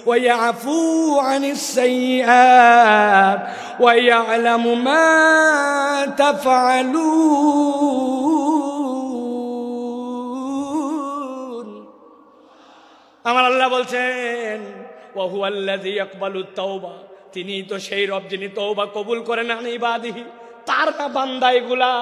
A: ওয়া ইয়াফু আনিস সাইয়্যাত ওয়া ইয়ালামু মা তাফআলুন। আমার আল্লাহ বলছেন ওয়া হুয়াল্লাযী ইয়াকবালুত তাওবা, তিনি তো সেই রব যিনি তওবা কবুল করেন আন ইবাদিহি, তার না বান্দা এগুলা।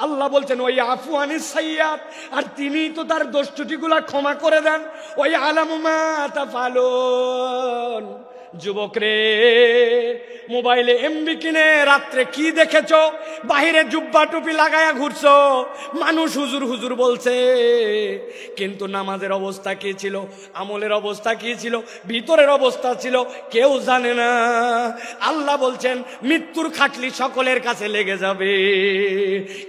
A: আল্লাহ বলছেন ওই আফু আনিস সাইয়্যাত, আর তিনি তো তার দোষ ত্রুটিগুলা ক্ষমা করে দেন। ওই আলামু মা তাফালুন। যুবক রে, মোবাইলে এমবি কিনে রাত্রে কি দেখেছো? বাহিরে জুব্বা টুপি লাগায়া ঘুরছো, মানুষ হুজুর হুজুর বলছে, কিন্তু নামাজের অবস্থা কি ছিল, আমলের অবস্থা কি ছিল, ভিতরের অবস্থা ছিল কেউ জানে না। আল্লাহ বলছেন মৃত্যুর খাটলি সকলের কাছে লেগে যাবে,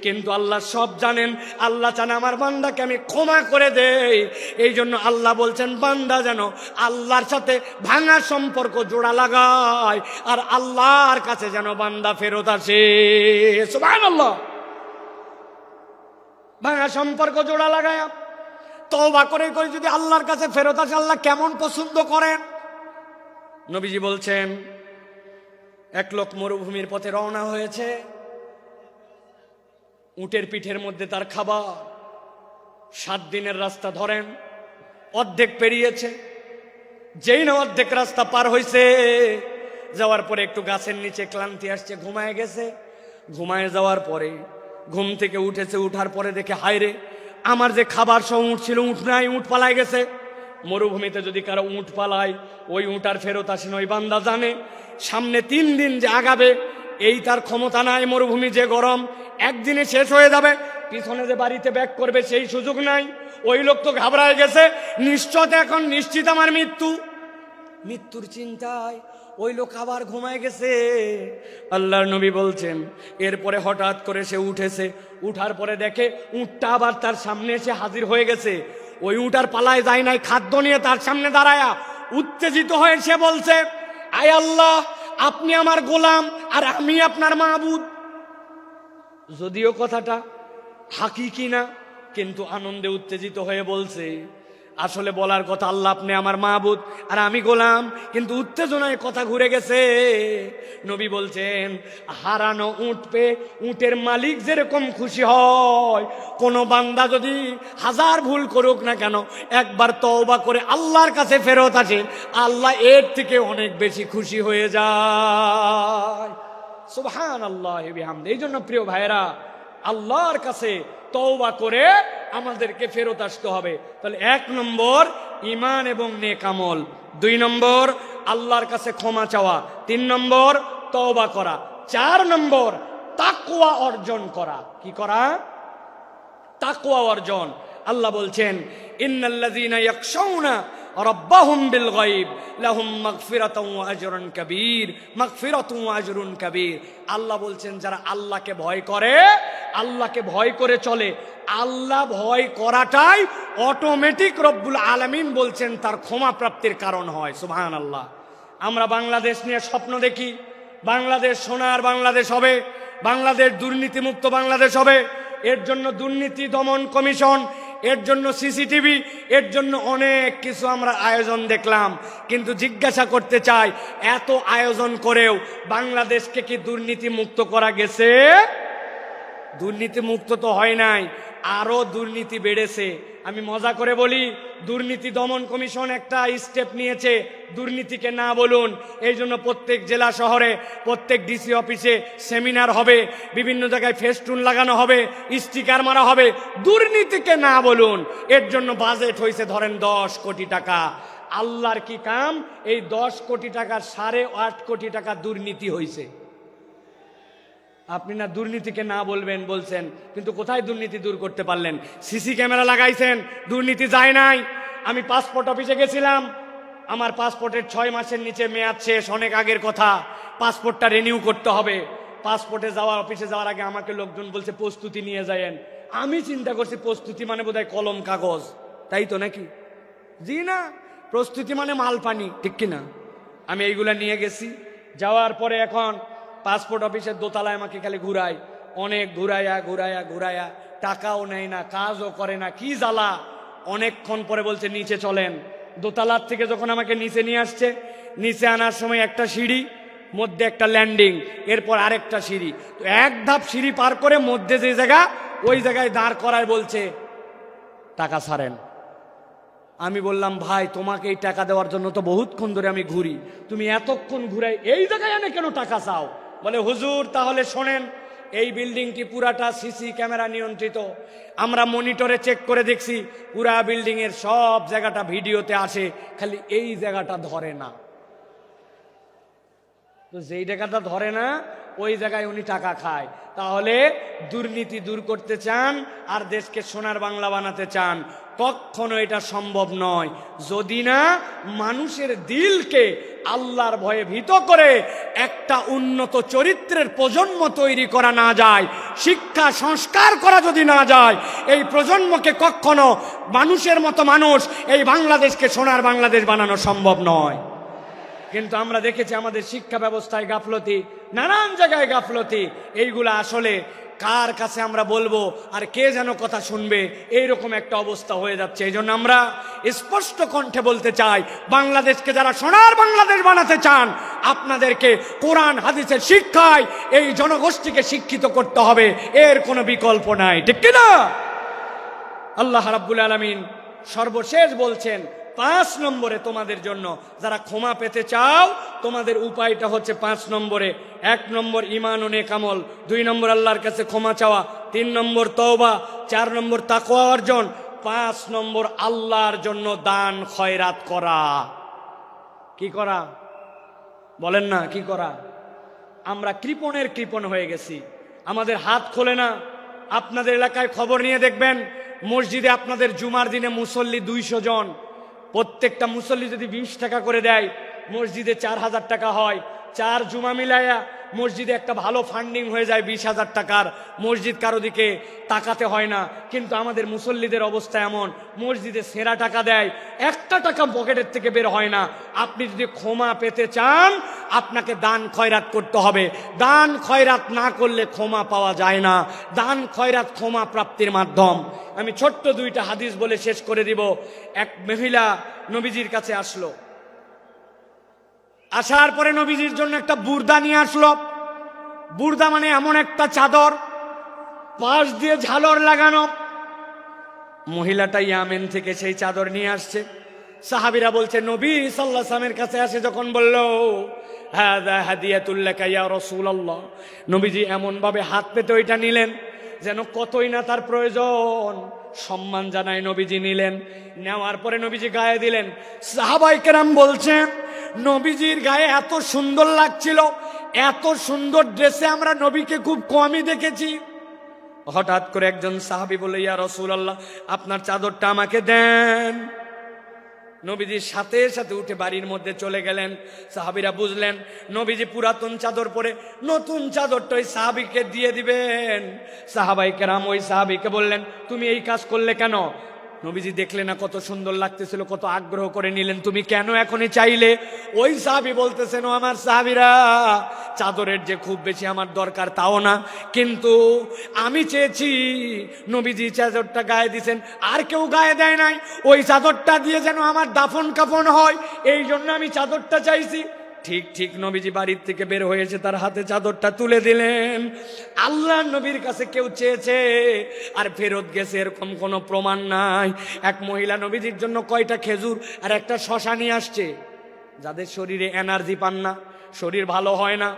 A: কিন্তু আল্লাহ সব জানেন। আল্লাহ চান আমার বান্দাকে আমি ক্ষমা করে দেই। এই জন্য আল্লাহ বলছেন বান্দা যেন আল্লাহর সাথে ভাঙা সম্পর্ক জোড়া লাগায়, আর আল্লাহর কাছে যেন বান্দা ফেরত আসে। সুবহানাল্লাহ। ভাঙা সম্পর্ক জোড়া লাগায় তওবা করে করে যদি আল্লাহর কাছে ফেরত আসে, আল্লাহ কেমন পছন্দ করেন। নবীজি বলছেন এক লোক মরুভূমির পথে রওনা হয়েছে, উটের পিঠের মধ্যে তার খাবার। 7 দিনের রাস্তা ধরেন, অর্ধেক পেরিয়েছে। যেই না অর্ধেক রাস্তা পার হয়েছে, যাওয়ার পরে একটু গাছের নিচে ক্লান্তি আসছে, ঘুমায় গেছে। ঘুমায় যাওয়ার পরে ঘুম থেকে উঠেছে, উঠার পরে দেখে হায়রে আমার যে খাবার সহ উঠ ছিল, উঠ নাই, উঠ পালায় গেছে। মরুভূমিতে যদি কারো উঠ পালায়, ওই উঠ আর ফেরত আসেন। ওই বান্দা জানে সামনে 3 দিন যে আগাবে এই তার ক্ষমতা নাই। মরুভূমি যে গরম, একদিনে শেষ হয়ে যাবে। পিছনে যে বাড়িতে ব্যাক করবে সেই সুযোগ নাই। ওই লোক তো ঘাবড়ায় গেছে, নিশ্চয় এখন নিশ্চিত আমার মৃত্যু। মৃত্যুর চিন্তায় ওই লোক আবার ঘুমায় গেছে। আল্লাহর নবী বলছেন এরপরে হঠাৎ করে সে উঠেছে, উঠার পরে দেখে উটটা আবার তার সামনে এসে হাজির হয়ে গেছে। ওই উট আর পালায় যায় নাই, খাদ্য নিয়ে তার সামনে দাঁড়ায়া উত্তেজিত হয়ে সে বলছে, আয় আল্লাহ, আপনি আমার গোলাম আর আমি আপনার মাবুদ। যদিও কথাটা হাকিকি না, কিন্তু আনন্দে উত্তেজিত হয়ে বলছে। আসলে বলার কথা আল্লাহ আপনি আমার মাবুদ আর আমি গোলাম, কিন্তু উত্তেজনায় কথা ঘুরে গেছে। নবী বলছেন হারানো উট পেয়ে উটের মালিক যেরকম খুশি হয়, কোন বান্দা যদি 1000 ভুল করুক না কেন, একবার তওবা করে আল্লাহর কাছে ফেরত আসে, আল্লাহ এর থেকে অনেক বেশি খুশি হয়ে যায়। সুবহানাল্লাহ বিহামদি। এই জন্য প্রিয় ভাইরা, আল্লাহর কাছে তওবা করে আমাদেরকে ফেরত আসতে হবে। তাহলে 1 নম্বর ঈমান এবং নেক আমল, 2 নম্বর আল্লাহর কাছে ক্ষমা চাওয়া, 3 নম্বর তওবা করা, 4 নম্বর তাকওয়া অর্জন করা। কি করা? তাকওয়া অর্জন। আল্লাহ বলছেন ইন্নাল্লাযীনা ইয়াখশাউনা রাব্বাহুম বিল গায়ব লাহুম মাগফিরাতুন ওয়া আজরুন কাবীর, মাগফিরাতুন ওয়া আজরুন কাবীর। আল্লাহ বলছেন যারা আল্লাহকে ভয় করে, আল্লাহকে ভয় করে চলে, আল্লাহ ভয় করাটাই অটোমেটিক রব্বুল আলামিন বলছেন তার ক্ষমা প্রাপ্তির কারণ হয়। সুবহানাল্লাহ। আমরা বাংলাদেশ নিয়ে স্বপ্ন দেখি, বাংলাদেশ সোনার বাংলাদেশ হবে, বাংলাদেশ দুর্নীতিমুক্ত বাংলাদেশ হবে। এর জন্য দুর্নীতি দমন কমিশন, এর জন্য সিসিটিভি, এর জন্য অনেক কিছু আমরা আয়োজন দেখলাম। কিন্তু জিজ্ঞাসা করতে চাই, এত আয়োজন করেও বাংলাদেশকে কি দুর্নীতি মুক্ত করা গেছে? দুর্নীতি মুক্ত তো হয় নাই, আরো দুর্নীতি বেড়েছে। আমি মজা করে বলি, দুর্নীতি দমন কমিশন একটা স্টেপ নিয়েছে, দুর্নীতিকে না বলুন। এই জন্য প্রত্যেক জেলা শহরে, প্রত্যেক ডিসি অফিসে সেমিনার হবে, বিভিন্ন জায়গায় ফেস্টুন লাগানো হবে, স্টিকার মারা হবে, দুর্নীতিকে না বলুন। এর জন্য বাজেট হয়েছে ধরেন 10 কোটি টাকা। আল্লাহর কি কাম, এই 10 কোটি টাকার 8.5 কোটি টাকা দুর্নীতি হয়েছে। আপনি না দুর্নীতিকে না বলবেন বলছেন, কিন্তু কোথায় দুর্নীতি দূর করতে পারলেন? সিসি ক্যামেরা লাগাইছেন, দুর্নীতি যায় নাই। আমি পাসপোর্ট অফিসে গেছিলাম, আমার পাসপোর্টের 6 মাসের নিচে মেয়াদ শেষ, অনেক আগের কথা। পাসপোর্টটা রিনিউ করতে হবে। পাসপোর্টে যাওয়া, অফিসে যাওয়ার আগে আমাকে লোকজন বলছে প্রস্তুতি নিয়ে যায়েন। আমি চিন্তা করছি প্রস্তুতি মানে বোধহয় কলম কাগজ, তাই তো নাকি? জি না, প্রস্তুতি মানে মাল পানি, ঠিক কিনা? আমি এইগুলা নিয়ে গেছি। যাওয়ার পরে এখন পাসপোর্ট অফিসের দোতলায় আমাকে খালি ঘুরায়, অনেক ঘুরাইয়া ঘুরাইয়া ঘুরাইয়া, টাকাও নেয় না, কাজও করে না, কি জ্বালা। অনেকক্ষণ পরে বলছে নিচে চলেন। দোতলার থেকে যখন আমাকে নিচে নিয়ে আসছে, নিচে আনার সময় একটা সিঁড়ি, মধ্যে একটা ল্যান্ডিং, এরপর আরেকটা সিঁড়ি। তো 1 ধাপ সিঁড়ি পার করে মধ্যে যে জায়গা, ওই জায়গায় দাঁড় করায় বলছে টাকা ছাড়েন। আমি বললাম, ভাই তোমাকে এই টাকা দেওয়ার জন্য তো বহুতক্ষণ ধরে আমি ঘুরি, তুমি এতক্ষণ ঘুরাই এই জায়গায় এনে কেন টাকা চাও? বলে হুজুর তাহলে শোনেন, এই বিল্ডিংটি পুরাটা সিসি ক্যামেরা নিয়ন্ত্রিত, আমরা মনিটরে চেক করে দেখছি পুরা বিল্ডিং এর সব জায়গাটা ভিডিওতে আসে, খালি এই জায়গাটা ধরে না। তো যেই জায়গাটা ধরে না ওই জায়গায় উনি টাকা খায়। তাহলে দুর্নীতি দূর করতে চান আর দেশকে সোনার বাংলা বানাতে চান, কখনো এটা সম্ভব নয় যদি না মানুষের দিলকে আল্লাহর ভয়ে ভীত করে একটা উন্নত চরিত্রের প্রজন্ম তৈরি করা না যায়, শিক্ষা সংস্কার করা যদি না যায়, এই প্রজন্মকে কখনো মানুষের মতো মানুষ এই বাংলাদেশকে সোনার বাংলাদেশ বানানো সম্ভব নয়। কিন্তু আমরা দেখেছি আমাদের শিক্ষা ব্যবস্থায় গাফলতি, নানান জায়গায় গাফলতি। এইগুলা আসলে কার কাছে আমরা বলবো আর কে যেন কথা শুনবে, এইরকম একটা অবস্থা হয়ে যাচ্ছে। এই জন্য আমরা স্পষ্ট কণ্ঠে বলতে চাই, বাংলাদেশকে যারা সোনার বাংলাদেশ বানাতে চান, আপনাদেরকে কোরআন হাদিসের শিক্ষায় এই জনগোষ্ঠীকে শিক্ষিত করতে হবে, এর কোনো বিকল্প নাই, ঠিক কিনা? আল্লাহ রাব্বুল আলামিন সর্বশেষ বলছেন 5 নম্বরে তোমাদের জন্য যারা ক্ষমা পেতে চাও, তোমাদের উপায়টা হচ্ছে 5 নম্বরে। 1 নম্বর ঈমান ও নেক আমল, 2 নম্বর আল্লাহর কাছে ক্ষমা চাওয়া, 3 নম্বর তওবা, 4 নম্বর তাকওয়া অর্জন, 5 নম্বর আল্লাহর জন্য দান খয়রাত করা। কি করা বলেন না, কি করা? আমরা কৃপণের কৃপণ হয়ে গেছি, আমাদের হাত খোলে না। আপনাদের এলাকায় খবর নিয়ে দেখবেন, মসজিদে আপনাদের জুমার দিনে মুসল্লি 200 জন, প্রত্যেকটা মুসল্লি যদি 20 টাকা করে দেয়, মসজিদে 4000 টাকা হয়। 4 জুমা মিলাইয়া মসজিদে একটা ভালো ফান্ডিং হয়ে যায় 20,000 টাকার। মসজিদ কারো দিকে তাকাতে হয় না। কিন্তু আমাদের মুসল্লিদের অবস্থা এমন, মসজিদে সেরা টাকা দেয়, 1 টাকা পকেটের থেকে বের হয় না। আপনি যদি ক্ষমা পেতে চান, আপনাকে দান খয়রাত করতে হবে। দান খয়রাত না করলে ক্ষমা পাওয়া যায় না। দান খয়রাত ক্ষমা প্রাপ্তির মাধ্যম। আমি ছোট্ট 2টা হাদিস বলে শেষ করে দিব। এক মহিলা নবীজির কাছে আসলো, আসার পরে নবীজির জন্য একটা বুর্দা নিয়ে আসলো। বুর্দা মানে এমন একটা চাদর, পাশ দিয়ে ঝালর লাগানো। মহিলাটা ইয়ামেন থেকে সেই চাদর নিয়ে আসছে। সাহাবীরা বলছে, নবী সাল্লাল্লাহু আলাইহি ওয়াসাল্লামের কাছে আসে যখন বলল, হাযা হাদিয়াতুল লাকা ইয়া রাসূলুল্লাহ, নবীজি এমন ভাবে হাত পেতে ওইটা নিলেন যেন কতই না তার প্রয়োজন। সম্মান জানায় নবীজি নিলেন। নেওয়ার পরে নবীজি গায়ে দিলেন। সাহাবায়ে কেরাম বলছেন, নবীজির গায়ে এত সুন্দর লাগছিল, এত সুন্দর ড্রেসে আমরা নবীকে খুব কমই দেখেছি। হঠাৎ করে একজন সাহাবী বলে, ইয়া রাসূলুল্লাহ, আপনার চাদরটা আমাকে দেন। নবীজির সাথে সাথে উঠে বাড়ির মধ্যে চলে গেলেন। সাহাবীরা বুঝলেন নবীজি পুরাতন চাদর পরে নতুন চাদরটা ওই সাহাবীকে দিয়ে দিবেন। সাহাবায়ে কেরাম ওই সাহাবীকে বললেন, তুমি এই কাজ করলে কেন? নবীজি দেখলেন না কত সুন্দর লাগতেছিল, কত আগ্রহ করে নিলেন, তুমি কেন এখনই চাইলে? ওই সাহাবী বলতেছেন, ও আমার সাহাবীরা, চাদরের যে খুব বেশি আমার দরকার তাও না, কিন্তু আমি চেয়েছি নবীজি চাদরটা গায়ে দিয়েছেন, আর কেউ গায়ে দেয় নাই, ওই চাদরটা দিয়ে যেন আমার দাফন কাফন হয়, এই জন্য আমি চাদরটা চাইছি। ঠিক ঠিক নবীজি বাড়ির থেকে বের হয়েছে, তার হাতে চাদরটা তুলে দিলেন। আল্লাহর নবীর কাছে কেউ চেয়েছে আর ফেরত গেছে এরকম কোনো প্রমাণ নাই। এক মহিলা নবীজির জন্য কয়টা খেজুর আর একটা শশা নিয়ে আসছে। যাদের শরীরে এনার্জি পান না, শরীর ভালো হয় না,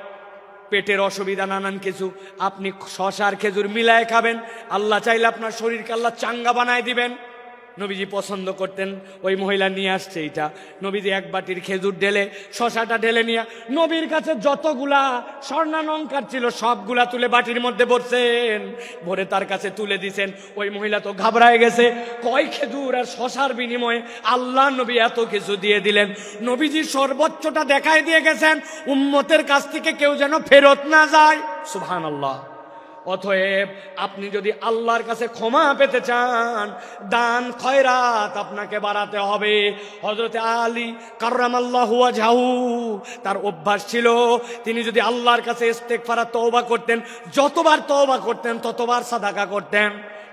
A: পেটের অসুবিধা নানান কিছু, আপনি শশা আর খেজুর মিলায় খাবেন, আল্লাহ চাইলে আপনার শরীরকে আল্লাহ চাঙ্গা বানায় দিবেন। নবীজি পছন্দ করতেন, ওই মহিলা নিয়ে আসছে এটা। নবীজি এক বাটির খেজুর ঢেলে শশাটা ঢেলে নিয়ে নবীর কাছে যতগুলা স্বর্ণালঙ্কার ছিল সবগুলা তুলে বাটির মধ্যে ভরছেন, ভরে তার কাছে তুলে দিছেন। ওই মহিলা তো ঘাবড়ায় গেছে, কয় খেজুর আর শশার বিনিময়ে আল্লাহ নবী এত কিছু দিয়ে দিলেন। নবীজি সর্বোচ্চটা দেখায় দিয়ে গেছেন, উম্মতের কাছ থেকে কেউ যেন ফেরত না যায়। সুবহানাল্লাহ। অতএব আপনি যদি আল্লাহর কাছে ক্ষমা পেতে চান, দান খয়রাত আপনাকে বাড়াতে হবে। হযরত আলী কাররামাল্লাহু ওয়াজহাহু, তার অভ্যাস ছিল তিনি যদি আল্লাহর কাছে ইস্তেগফার তওবা করতেন, যতবার তওবা করতেন ততবার সাদাকা করতেন।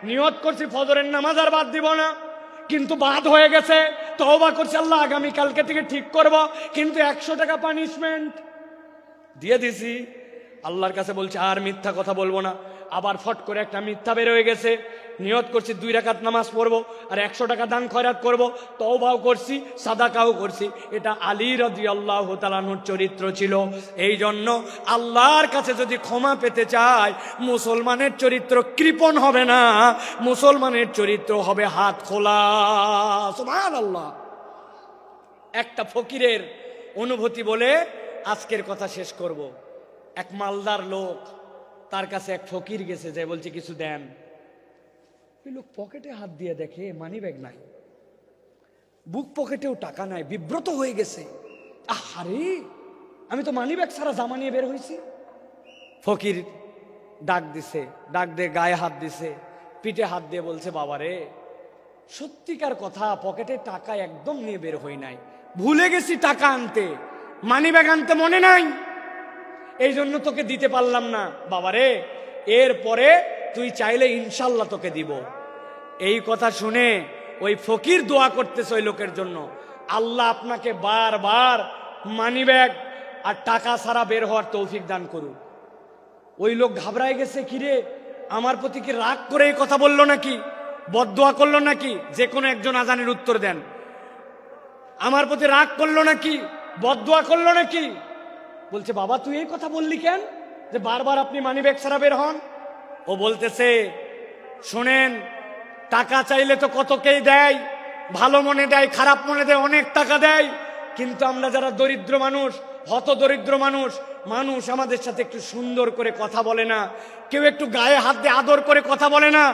A: নিয়ত করছি ফজরের নামাজ আর বাদ দিব না, কিন্তু বাদ হয়ে গেছে। তওবা করছি, আল্লাহ আগামী কালকে থেকে ঠিক করব, কিন্তু 100 টাকা পানিশমেন্ট দিয়ে দিছি। আল্লাহর কাছে বলছে আর মিথ্যা কথা বলবো না, আবার ফট করে একটা মিথ্যা বের হয়ে গেছে, নিয়ত করছি 2 রাকাত নামাজ পড়বো আর 100 টাকা দান খয়রাত করব, তওবাও করছি, সাদাকাও করছি। এটা আলী রাদিয়াল্লাহু তাআলা আনহুর চরিত্র ছিল। এই জন্য আল্লাহর কাছে যদি ক্ষমা পেতে চায়, মুসলমানের চরিত্র কৃপণ হবে না, মুসলমানের চরিত্র হবে হাত খোলা। সুবহানাল্লাহ। একটা ফকিরের অনুভূতি বলে আজকের কথা শেষ করব। এক মালদার লোক, তার কাছে এক ফকির গেছে, যে বলছে কিছু দেন। ওই লোক পকেটে হাত দিয়ে দেখে মানি ব্যাগ নাই, বুক পকেটেও টাকা নাই, বিব্রত হয়ে গেছে। আরে আমি তো মানি ব্যাগ ছাড়া জামা নিয়ে বের হয়েছি। ফকির ডাক দিছে, ডাক দিয়ে গায়ে হাত দিছে, পিঠে হাত দিয়ে বলছে, বাবারে সত্যিকার কথা, পকেটে টাকা একদম নিয়ে বের হই নাই, ভুলে গেছি টাকা আনতে, মানি ব্যাগ আনতে মনে নাই, এই জন্য তোকে দিতে পারলাম না। বাবারে এরপরে তুই চাইলে ইনশাল্লাহ তোকে দিব। এই কথা শুনে ওই ফকির দোয়া করতেছে ওই লোকের জন্য, আল্লাহ আপনাকে বারবার মানি ব্যাগ আর টাকা ছাড়া বের হওয়ার তৌফিক দান করুন। ওই লোক ঘাবড়ায় গেছে, কিরে আমার প্রতি কি রাগ করে এই কথা বললো নাকি, বদদোয়া করলো নাকি? যে কোনো একজন আজানের উত্তর দেন, আমার প্রতি রাগ করলো নাকি, বদদোয়া করলো নাকি? বলছে, বাবা তুই এই কথা বললি কেন, যে বারবার আপনি মানি ব্যাগ ছাড়া বের হন? ও বলতেছে, শোনেন, টাকা চাইলে তো কতকেই দেয়, ভালো মনে দেয়, খারাপ মনে দেয়, অনেক টাকা দেয়, কিন্তু আমরা যারা দরিদ্র মানুষ, হত দরিদ্র মানুষ, মানুষ আমাদের সাথে একটু সুন্দর করে কথা বলে না, কেউ একটু গায়ে হাত দিয়ে আদর করে কথা বলে না,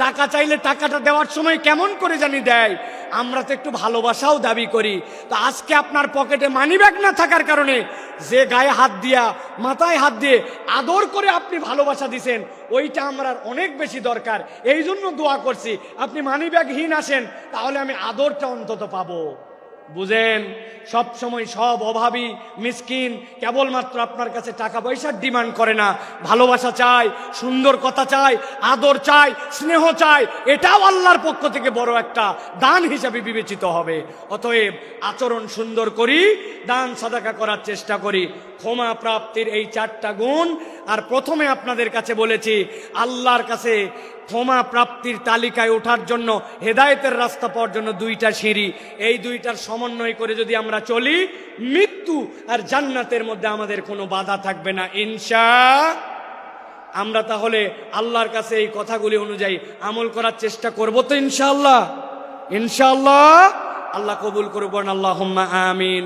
A: টাকা চাইলে টাকাটা দেওয়ার সময় কেমন করে জানি দেয়। আমরা তো একটু ভালোবাসাও দাবি করি। তো আজকে আপনার পকেটে মানি ব্যাগ না থাকার কারণে যে গায়ে হাত দিয়া, মাথায় হাত দিয়ে আদর করে আপনি ভালোবাসা দিছেন, ওইটা আমার অনেক বেশি দরকার। এই জন্য দোয়া করছি, আপনি মানি ব্যাগহীন আসেন, তাহলে আমি আদরটা অন্তত পাবো। বুঝেন, সব সময় সব অভাবী মিসকিন কেবলমাত্র আপনার কাছে টাকা পয়সার ডিমান্ড করে না, ভালোবাসা চায়, সুন্দর কথা চায়, আদর চায়, স্নেহ চায়। এটাও আল্লাহর পক্ষ থেকে বড় একটা দান হিসাবে বিবেচিত হবে। অতএব আচরণ সুন্দর করি, দান সাদাকা করার চেষ্টা করি। ক্ষমা প্রাপ্তির এই 4টা গুণ। আর প্রথমে আপনাদের কাছে বলেছি, আল্লাহর কাছে ক্ষমা প্রাপ্তির তালিকায় ওঠার জন্য, হেদায়েতের রাস্তা পাওয়ার জন্য 2টা সিঁড়ি। এই 2টার সমন্বয় করে যদি আমরা চলি, মৃত্যু আর জান্নাতের মধ্যে আমাদের কোনো বাধা থাকবে না ইনশাআল্লাহ। আমরা তাহলে আল্লাহর কাছে এই কথাগুলি অনুযায়ী আমল করার চেষ্টা করব তো ইনশাআল্লাহ। ইনশাআল্লাহ আল্লাহ কবুল করুন, আল্লাহুম্মা আমিন।